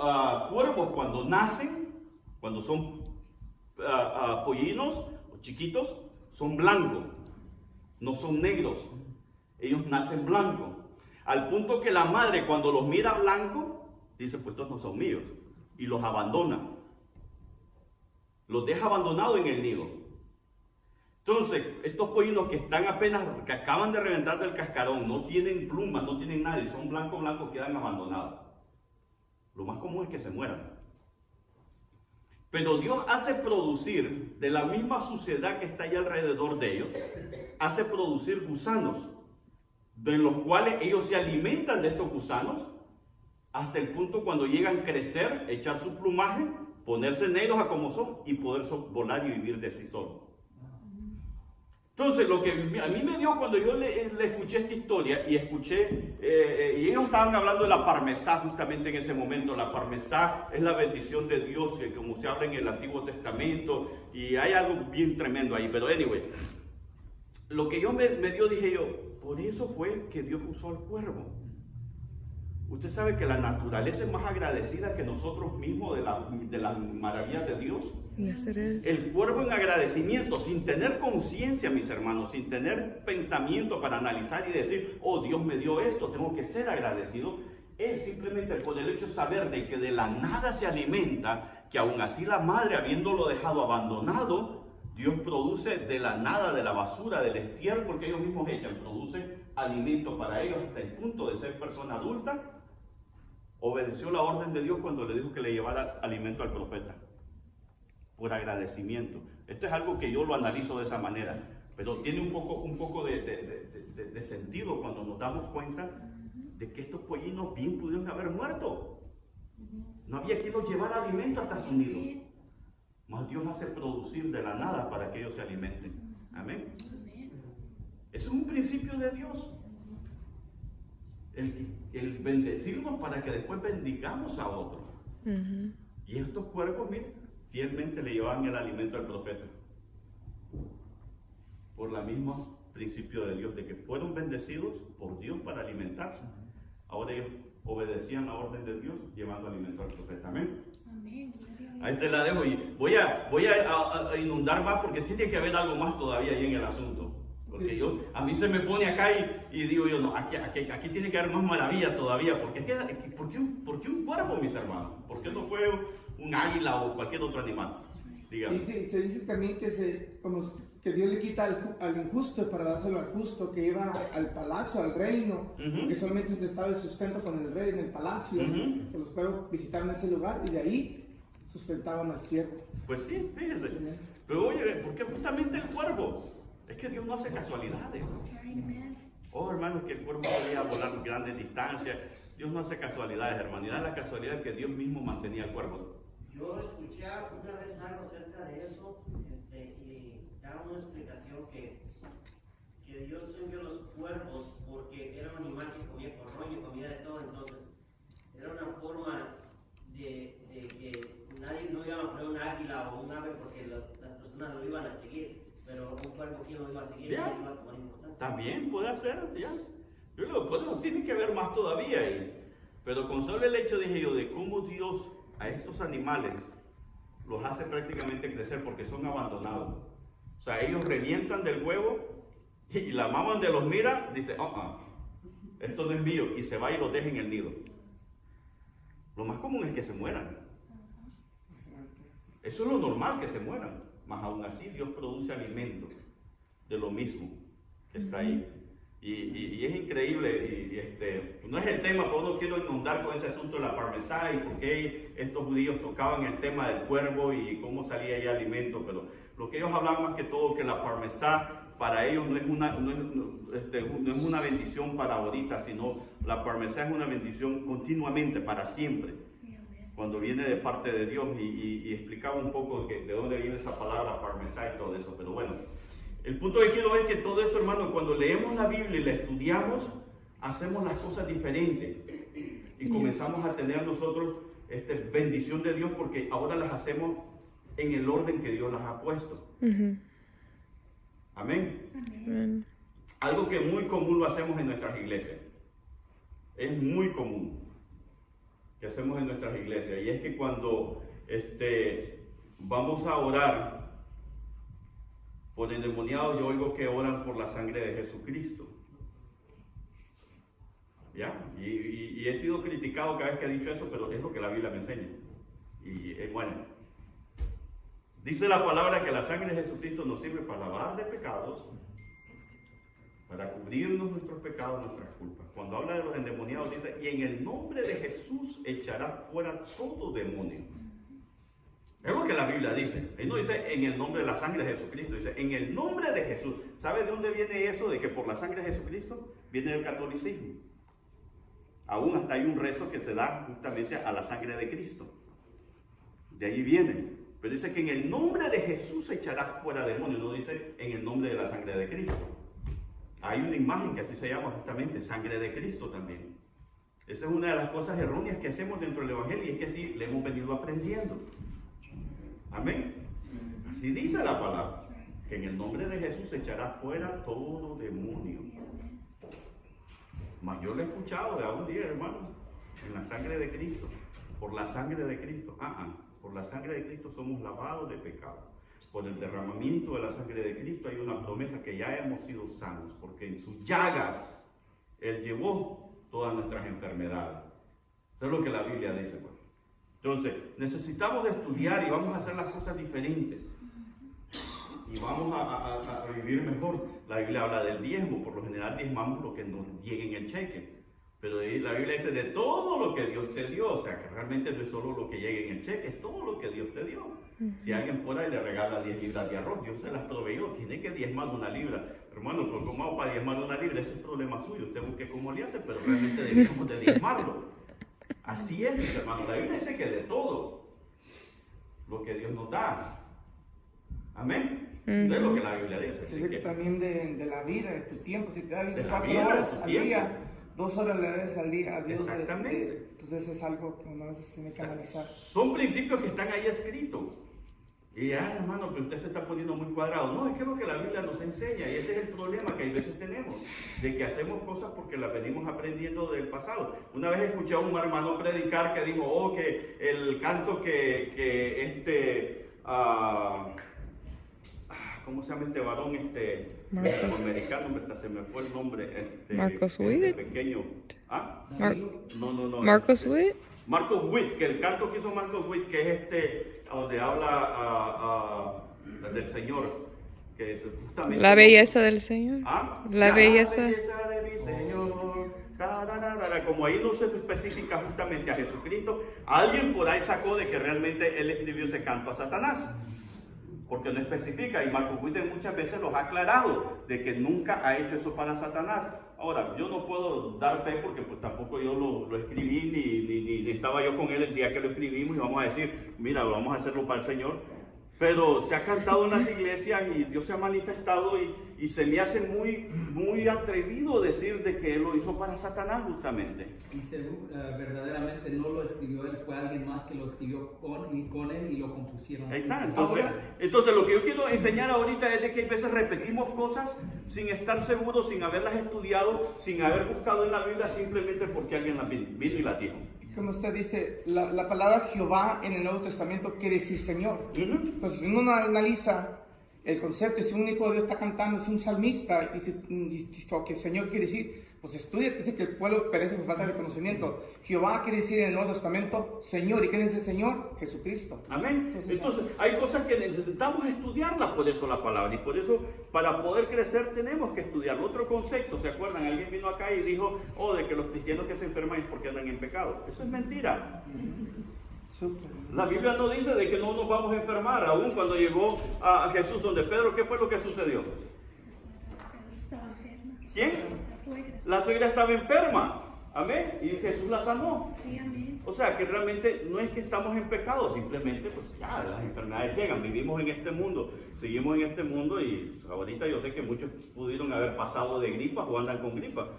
cuervos cuando nacen, cuando son pollinos o chiquitos, son blancos, no son negros. Ellos nacen blancos. Al punto que la madre cuando los mira blancos, dice, pues estos no son míos. Y los abandona. Los deja abandonados en el nido. Entonces, estos pollinos que están apenas, que acaban de reventar del cascarón, no tienen plumas, no tienen nada y son blancos, quedan abandonados. Lo más común es que se mueran. Pero Dios hace producir, de la misma suciedad que está ahí alrededor de ellos, hace producir gusanos, de los cuales ellos se alimentan de estos gusanos, hasta el punto cuando llegan a crecer, echar su plumaje, ponerse negros a como son y poder volar y vivir de sí solos. Entonces, lo que a mí me dio cuando yo le escuché esta historia y escuché, y ellos estaban hablando de la parmesá justamente en ese momento. La parmesá es la bendición de Dios, que como se habla en el Antiguo Testamento, y hay algo bien tremendo ahí. Pero anyway, lo que yo me dio, dije yo, por eso fue que Dios usó al cuervo. Usted sabe que la naturaleza es más agradecida que nosotros mismos de las maravillas de Dios. Yes, it is. El cuervo en agradecimiento, sin tener conciencia, mis hermanos, sin tener pensamiento para analizar y decir, oh, Dios me dio esto, tengo que ser agradecido. Él simplemente por el hecho de saber de que de la nada se alimenta, que aún así la madre, habiéndolo dejado abandonado, Dios produce de la nada, de la basura, del estiércol que ellos mismos echan, produce alimento para ellos hasta el punto de ser persona adulta. Obedeció la orden de Dios cuando le dijo que le llevara alimento al profeta. Por agradecimiento. Esto es algo que yo lo analizo de esa manera, pero tiene un poco de sentido cuando nos damos cuenta de que estos pollinos bien pudieron haber muerto. No había quien los llevara alimento hasta su nido. Mas Dios hace producir de la nada para que ellos se alimenten. Amén. Es un principio de Dios. El bendecirnos para que después bendigamos a otros. Mhm. Y estos cuerpos, miren, fielmente le llevaban el alimento al profeta. Por el mismo principio de Dios, de que fueron bendecidos por Dios para alimentarse. Ahora ellos obedecían la orden de Dios llevando alimento al profeta. Amén. Amén. Ahí se la dejo y voy a inundar más porque tiene que haber algo más todavía ahí en el asunto. Porque a mí se me pone acá y digo yo, no, aquí tiene que haber más maravilla todavía. ¿Por qué un cuervo, mis hermanos? ¿Por qué no fue un águila o cualquier otro animal? Dígame. Se dice también que Dios le quita al injusto para dárselo al justo, que iba al palacio, al reino, que solamente estaba el sustento con el rey en el palacio, que los cuervos visitaban ese lugar y de ahí sustentaban al siervo. Pues sí, fíjese. Pero oye, ¿por qué justamente el cuervo? Es que Dios no hace casualidades. Oh, hermanos, que el cuervo podía volar grandes distancias. Dios no hace casualidades, hermano. Y da la casualidad que Dios mismo mantenía el cuervo. Yo escuché una vez algo acerca de eso y daba una explicación que Dios envió los cuervos porque era un animal que comía corroño, comía de todo, entonces era una forma de que nadie no iba a poner un águila o un ave porque las personas lo iban a seguir, pero un cuervo que no iba a seguir, no iba a tomar importancia. También puede ser, ya. Yo lo puedo, tiene que haber más todavía ahí. Pero con solo el hecho, dije yo, de cómo Dios a estos animales los hace prácticamente crecer porque son abandonados. O sea, ellos revientan del huevo y la mamá donde los mira dice, esto no es mío, y se va y los deja en el nido. Lo más común es que se mueran. Eso es lo normal, que se mueran. mas aún así Dios produce alimento de lo mismo que está ahí. Y es increíble, no es el tema, pero no quiero inundar con ese asunto de la parmesá y por qué estos judíos tocaban el tema del cuervo y cómo salía ahí alimento, pero lo que ellos hablan más que todo que la parmesá para ellos no es una bendición para ahorita, sino la parmesá es una bendición continuamente, para siempre, cuando viene de parte de Dios, y explicaba un poco de dónde viene esa palabra parmesá y todo eso, pero bueno. El punto que quiero es que todo eso, hermano, cuando leemos la Biblia y la estudiamos, hacemos las cosas diferentes y comenzamos a tener nosotros bendición de Dios, porque ahora las hacemos en el orden que Dios las ha puesto. Amén. Amén. Algo que muy común lo hacemos en nuestras iglesias. Es muy común que hacemos en nuestras iglesias, y es que cuando vamos a orar por endemoniados, yo oigo que oran por la sangre de Jesucristo. ¿Ya? Y he sido criticado cada vez que he dicho eso, pero es lo que la Biblia me enseña. Y bueno, dice la palabra que la sangre de Jesucristo nos sirve para lavar de pecados, para cubrirnos nuestros pecados, nuestras culpas. Cuando habla de los endemoniados dice, y en el nombre de Jesús echará fuera todo demonio. Es lo que la Biblia dice. Él no dice en el nombre de la sangre de Jesucristo, dice en el nombre de Jesús. ¿Sabe de dónde viene eso de que por la sangre de Jesucristo? Viene del catolicismo. Aún hasta hay un rezo que se da justamente a la sangre de Cristo. De ahí viene. Pero dice que en el nombre de Jesús echará fuera demonios, no dice en el nombre de la sangre de Cristo. Hay una imagen que así se llama justamente, sangre de Cristo también. Esa es una de las cosas erróneas que hacemos dentro del Evangelio, y es que así le hemos venido aprendiendo. Amén. Así dice la palabra, que en el nombre de Jesús echará fuera todo demonio. Mas yo lo he escuchado de algún día, hermano, en la sangre de Cristo, por la sangre de Cristo. Por la sangre de Cristo somos lavados de pecado. Por el derramamiento de la sangre de Cristo hay una promesa que ya hemos sido sanos, porque en sus llagas Él llevó todas nuestras enfermedades. Eso es lo que la Biblia dice, pues. Entonces, necesitamos estudiar y vamos a hacer las cosas diferentes. Y vamos a vivir mejor. La Biblia habla del diezmo. Por lo general diezmamos lo que nos llegue en el cheque. Pero la Biblia dice de todo lo que Dios te dio. O sea, que realmente no es solo lo que llegue en el cheque, es todo lo que Dios te dio. Si alguien por ahí le regala 10 libras de arroz, Dios se las proveyó. Tiene que diezmar una libra. Hermano, ¿pero cómo hago para diezmar una libra? Ese es el problema suyo. Usted busque cómo le hace, pero realmente debemos de diezmarlo. Así es, mis hermanos. La Biblia dice que de todo lo que Dios nos da. Amén. Eso es lo que la Biblia dice. Dice que también de la vida, de tu tiempo. Si te da de la 24 vida, horas de tu al tiempo. día, 2 horas le das al día a Dios. Exactamente. Entonces es algo que uno a veces tiene que analizar. Son principios que están ahí escritos. Y hermano, que usted se está poniendo muy cuadrado. No, es que es lo que la Biblia nos enseña, y ese es el problema que a veces tenemos, de que hacemos cosas porque las venimos aprendiendo del pasado. Una vez escuché a un hermano predicar que dijo, que el canto ¿cómo se llama este varón? Americano, se me fue el nombre. Marcos Witt. Pequeño. No. Marcos Witt. Marcos Witt, que el canto que hizo Marcos Witt, que es donde habla del Señor, que justamente... La belleza del Señor. La belleza de mi Señor. Como ahí no se especifica justamente a Jesucristo, alguien por ahí sacó de que realmente él escribió ese canto a Satanás, porque no especifica, y Marcos Witt muchas veces los ha aclarado de que nunca ha hecho eso para Satanás. Ahora, yo no puedo dar fe porque pues tampoco yo lo escribí, ni estaba yo con él el día que lo escribimos, y vamos a decir, mira, vamos a hacerlo para el Señor. Pero se ha cantado en las iglesias y Dios se ha manifestado, y se me hace muy atrevido decir de que Él lo hizo para Satanás justamente. Y según verdaderamente no lo escribió él, fue alguien más que lo escribió con él y lo compusieron. Ahí está. Entonces lo que yo quiero enseñar ahorita es de que a veces repetimos cosas sin estar seguros, sin haberlas estudiado, sin haber buscado en la Biblia, simplemente porque alguien las vino y las dijo. Como usted dice, la palabra Jehová en el Nuevo Testamento quiere decir Señor. Entonces, si uno analiza el concepto, si un hijo de Dios está cantando, es un salmista, y que Señor quiere decir, Pues estudia, dice que el pueblo perece por falta de conocimiento. Jehová quiere decir en el Nuevo Testamento Señor. ¿Y quién es el Señor? Jesucristo. Amén. Entonces, hay cosas que necesitamos estudiarlas, por eso la palabra. Y por eso, para poder crecer, tenemos que estudiar. Otro concepto, ¿se acuerdan? Alguien vino acá y dijo, de que los cristianos que se enferman es porque andan en pecado. Eso es mentira. La Biblia no dice de que no nos vamos a enfermar. Aún cuando llegó a Jesús donde Pedro, ¿qué fue lo que sucedió? ¿Quién? La suegra estaba enferma. Amén. Y Jesús la sanó. Sí, amén. O sea que realmente no es que estamos en pecado, simplemente pues ya las enfermedades llegan, vivimos en este mundo, seguimos en este mundo y pues, ahorita yo sé que muchos pudieron haber pasado de gripa o andan con gripa.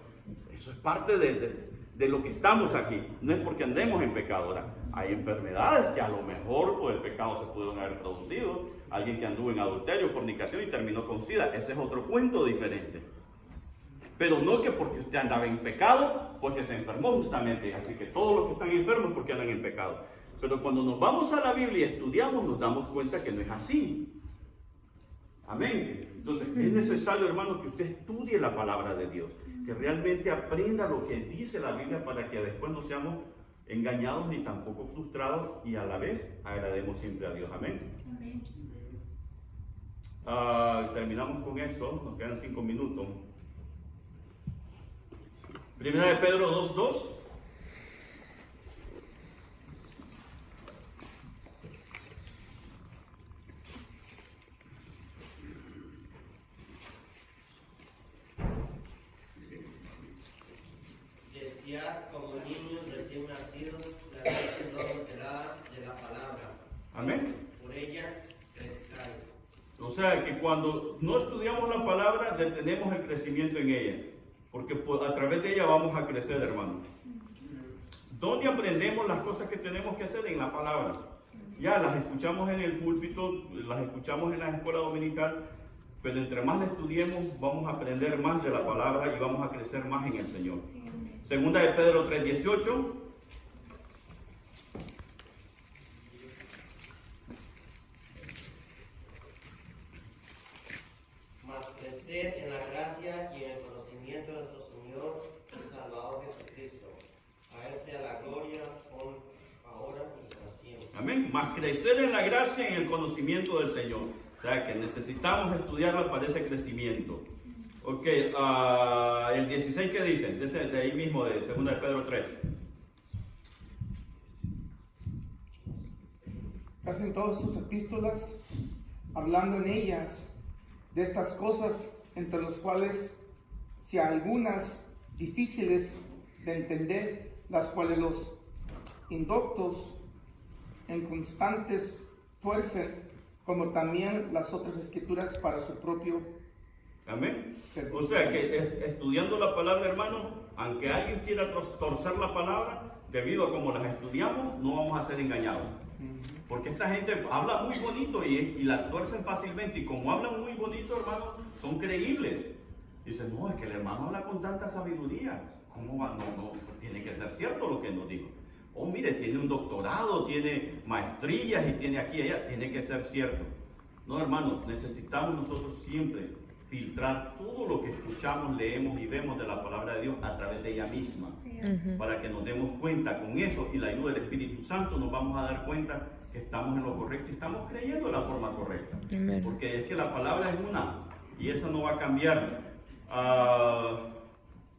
Eso es parte de lo que estamos aquí, no es porque andemos en pecado. Ahora, hay enfermedades que a lo mejor por el pecado se pudieron haber producido, alguien que anduvo en adulterio, fornicación y terminó con SIDA, ese es otro cuento diferente. Pero no que porque usted andaba en pecado, porque se enfermó justamente. Así que todos los que están enfermos porque andan en pecado. Pero cuando nos vamos a la Biblia y estudiamos, nos damos cuenta que no es así. Amén. Entonces es necesario, hermano, que usted estudie la palabra de Dios. Que realmente aprenda lo que dice la Biblia para que después no seamos engañados ni tampoco frustrados y a la vez agrademos siempre a Dios. Amén. Terminamos con esto. Nos quedan 5 minutos. Primera de Pedro 2:2. Desead como niños recién nacidos la leche no adulterada de la palabra. Amén. Por ella crezcáis. O sea que cuando no estudiamos la palabra, detenemos el crecimiento en ella. Porque a través de ella vamos a crecer, hermano. ¿Dónde aprendemos las cosas que tenemos que hacer? En la palabra. Ya las escuchamos en el púlpito, las escuchamos en la escuela dominical, pero entre más la estudiemos, vamos a aprender más de la palabra y vamos a crecer más en el Señor. Segunda de Pedro 3:18. Mas crecer en la gracia y en el conocimiento de nuestro Señor y Salvador Jesucristo. A Él sea la gloria, ahora y para siempre. Amén. Más crecer en la gracia y en el conocimiento del Señor. O sea que necesitamos estudiarla para ese crecimiento. Ok, el 16, ¿qué dice? De ahí mismo, de 2 de Pedro 3. Hacen todas sus epístolas, hablando en ellas de estas cosas, entre las cuales, si algunas difíciles de entender, las cuales los indoctos inconstantes tuercen, como también las otras escrituras para su propio Amén. servicio. O sea que estudiando la palabra, hermano, aunque alguien quiera torcer la palabra, debido a cómo las estudiamos, no vamos a ser engañados. Porque esta gente habla muy bonito y la tuercen fácilmente. Y como hablan muy bonito, hermano, son creíbles. Dicen, no, es que el hermano habla con tanta sabiduría. ¿Cómo va? No, tiene que ser cierto lo que nos dijo. Oh, mire, tiene un doctorado, tiene maestrías y tiene aquí y allá. Tiene que ser cierto. No, hermano, necesitamos nosotros siempre filtrar todo lo que escuchamos, leemos y vemos de la palabra de Dios a través de ella misma. Para que nos demos cuenta con eso y la ayuda del Espíritu Santo nos vamos a dar cuenta que estamos en lo correcto y estamos creyendo de la forma correcta. Amén. Porque es que la palabra es una y eso no va a cambiar.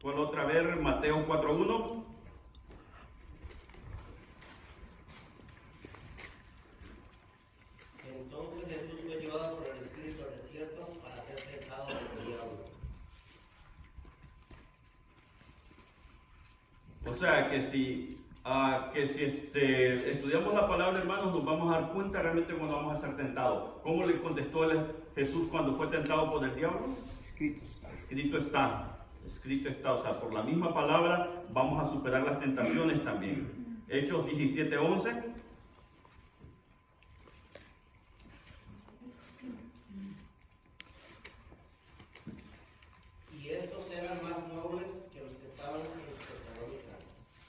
¿Puedo otra vez? Mateo 4:1. Entonces Jesús fue llevado por el Espíritu al desierto para ser tentado por el diablo. O sea que si estudiamos la palabra, hermanos, nos vamos a dar cuenta realmente cuando vamos a ser tentados. ¿Cómo le contestó Jesús cuando fue tentado por el diablo? Escrito está. Escrito está. Escrito está. O sea, por la misma palabra vamos a superar las tentaciones también. Hechos 17:11. Y estos eran más nobles que los que estaban en Tesalónica,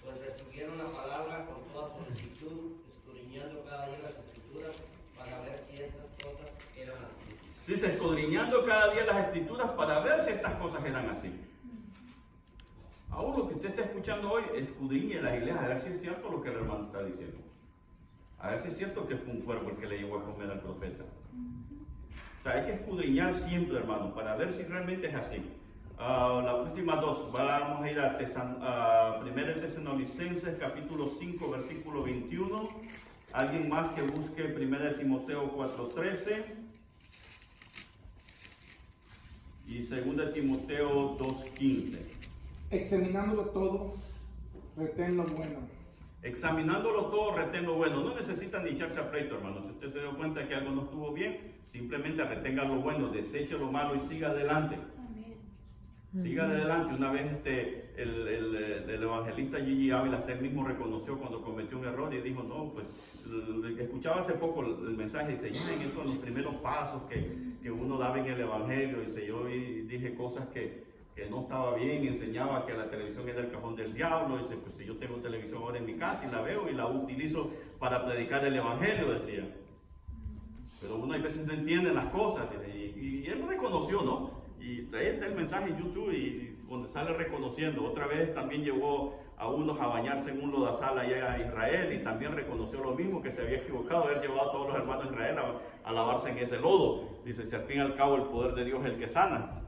pues recibieron la palabra con toda solicitud, escudriñando cada día las escrituras para ver si estas cosas eran así. Dice, escudriñando cada día las escrituras para ver si estas cosas eran así. Aún lo que usted está escuchando hoy, escudriñe las iglesias a ver si es cierto lo que el hermano está diciendo. A ver si es cierto que fue un cuervo el que le llevó a comer al profeta. O sea, hay que escudriñar siempre, hermano, para ver si realmente es así. Las últimas dos, vamos a ir a 1 Tesalonicenses capítulo 5 versículo 21. Alguien más que busque 1 Timoteo 4:13 y 2 Timoteo 2:15. Examinándolo todo, retén lo bueno. Examinándolo todo, retén lo bueno. No necesitan ni echarse a pleito, hermano. Si usted se dio cuenta que algo no estuvo bien, simplemente retenga lo bueno, deseche lo malo y siga adelante. Siga adelante. Una vez el evangelista Gigi Ávila, él mismo reconoció cuando cometió un error y dijo, no, pues, escuchaba hace poco el mensaje y dice, esos son los primeros pasos que uno daba en el evangelio. Y dice, yo dije cosas que no estaba bien, enseñaba que la televisión era el cajón del diablo. Dice, pues si yo tengo televisión ahora en mi casa y la veo y la utilizo para predicar el evangelio, decía. Pero uno a veces no entiende las cosas, y él reconoció, ¿no? Y ahí está el mensaje en YouTube y donde sale reconociendo. Otra vez también llevó a unos a bañarse en un lodazal allá a Israel y también reconoció lo mismo, que se había equivocado, haber llevado a todos los hermanos de Israel a lavarse en ese lodo. Dice, si al fin y al cabo el poder de Dios es el que sana,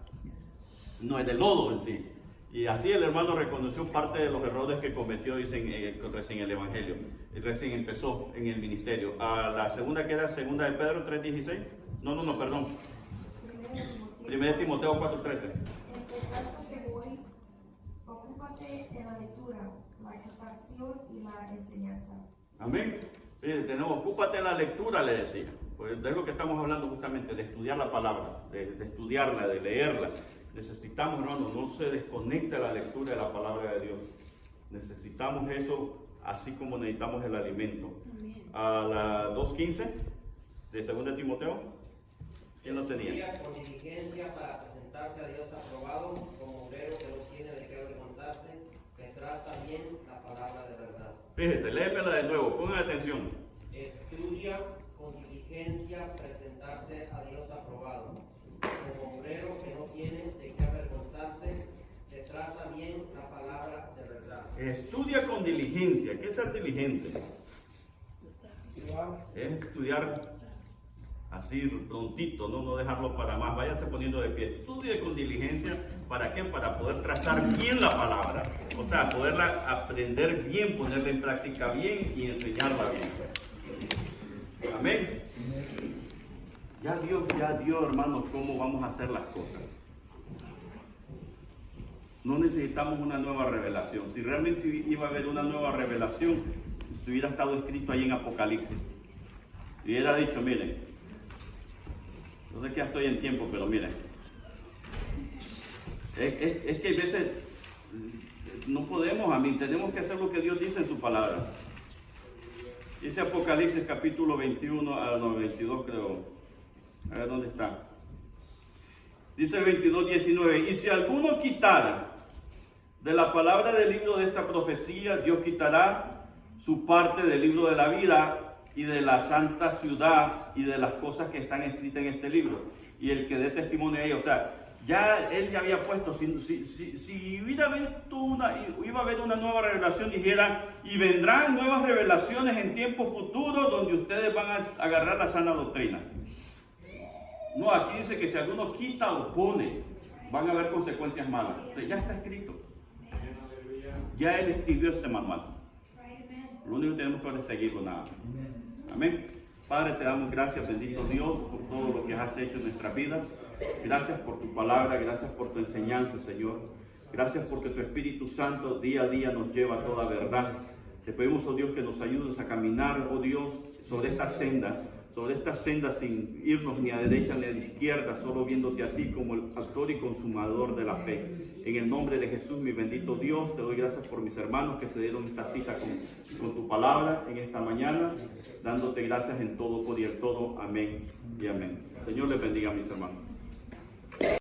no es del lodo en sí. Y así el hermano reconoció parte de los errores que cometió, dicen, recién el evangelio, recién empezó en el ministerio. A la segunda, que era segunda de Pedro 3:16, perdón, 1 Timoteo 4:13. Entre tanto que voy, ocúpate en la lectura, la exhortación y la enseñanza. Amén. Tenemos, ocúpate en la lectura, le decía. Pues de lo que estamos hablando justamente, de estudiar la palabra, de estudiarla, de leerla. Necesitamos, hermano, no se desconecte la lectura de la palabra de Dios. Necesitamos eso, así como necesitamos el alimento. A la 2:15 de 2 Timoteo. ¿Quién lo tenía? Estudia con diligencia para presentarte a Dios aprobado, como obrero que no tiene de qué avergonzarse, que traza bien la palabra de verdad. Fíjese, léemela de nuevo, pongan atención. Estudia con diligencia presentarte a Dios aprobado, como obrero que no tiene de qué avergonzarse, que traza bien la palabra de verdad. Estudia con diligencia. ¿Qué es ser diligente? Es estudiar así prontito, no dejarlo para más. Váyase poniendo de pie. Estudie con diligencia. ¿Para qué? Para poder trazar bien la palabra. O sea, poderla aprender bien, ponerla en práctica bien y enseñarla bien. Amén. Ya Dios hermanos, cómo vamos a hacer las cosas. No necesitamos una nueva revelación. Si realmente iba a haber una nueva revelación, hubiera estado escrito ahí en Apocalipsis. Y hubiera dicho, miren, no sé que ya estoy en tiempo, pero miren, es que a veces no podemos, tenemos que hacer lo que Dios dice en su palabra. Dice Apocalipsis capítulo 22 creo. A ver dónde está. Dice 22:19. Y si alguno quitara de la palabra del libro de esta profecía, Dios quitará su parte del libro de la vida y de la santa ciudad y de las cosas que están escritas en este libro. Y el que dé testimonio de ello. O sea, él ya había puesto, si iba a haber una nueva revelación, dijera, y vendrán nuevas revelaciones en tiempos futuros donde ustedes van a agarrar la sana doctrina. No, aquí dice que si alguno quita o pone, van a haber consecuencias malas. Entonces, ya está escrito. Ya él escribió este manual. Lo único que tenemos que hacer es seguirlo nada. Amén. Padre, te damos gracias, bendito Dios, por todo lo que has hecho en nuestras vidas. Gracias por tu palabra, gracias por tu enseñanza, Señor. Gracias porque tu Espíritu Santo día a día nos lleva a toda verdad. Te pedimos, oh Dios, que nos ayudes a caminar, oh Dios, sobre esta senda sin irnos ni a derecha ni a la izquierda, solo viéndote a ti como el autor y consumador de la fe. En el nombre de Jesús, mi bendito Dios, te doy gracias por mis hermanos que se dieron esta cita con tu palabra en esta mañana, dándote gracias en todo, por y en todo. Amén y amén. Señor les bendiga a mis hermanos.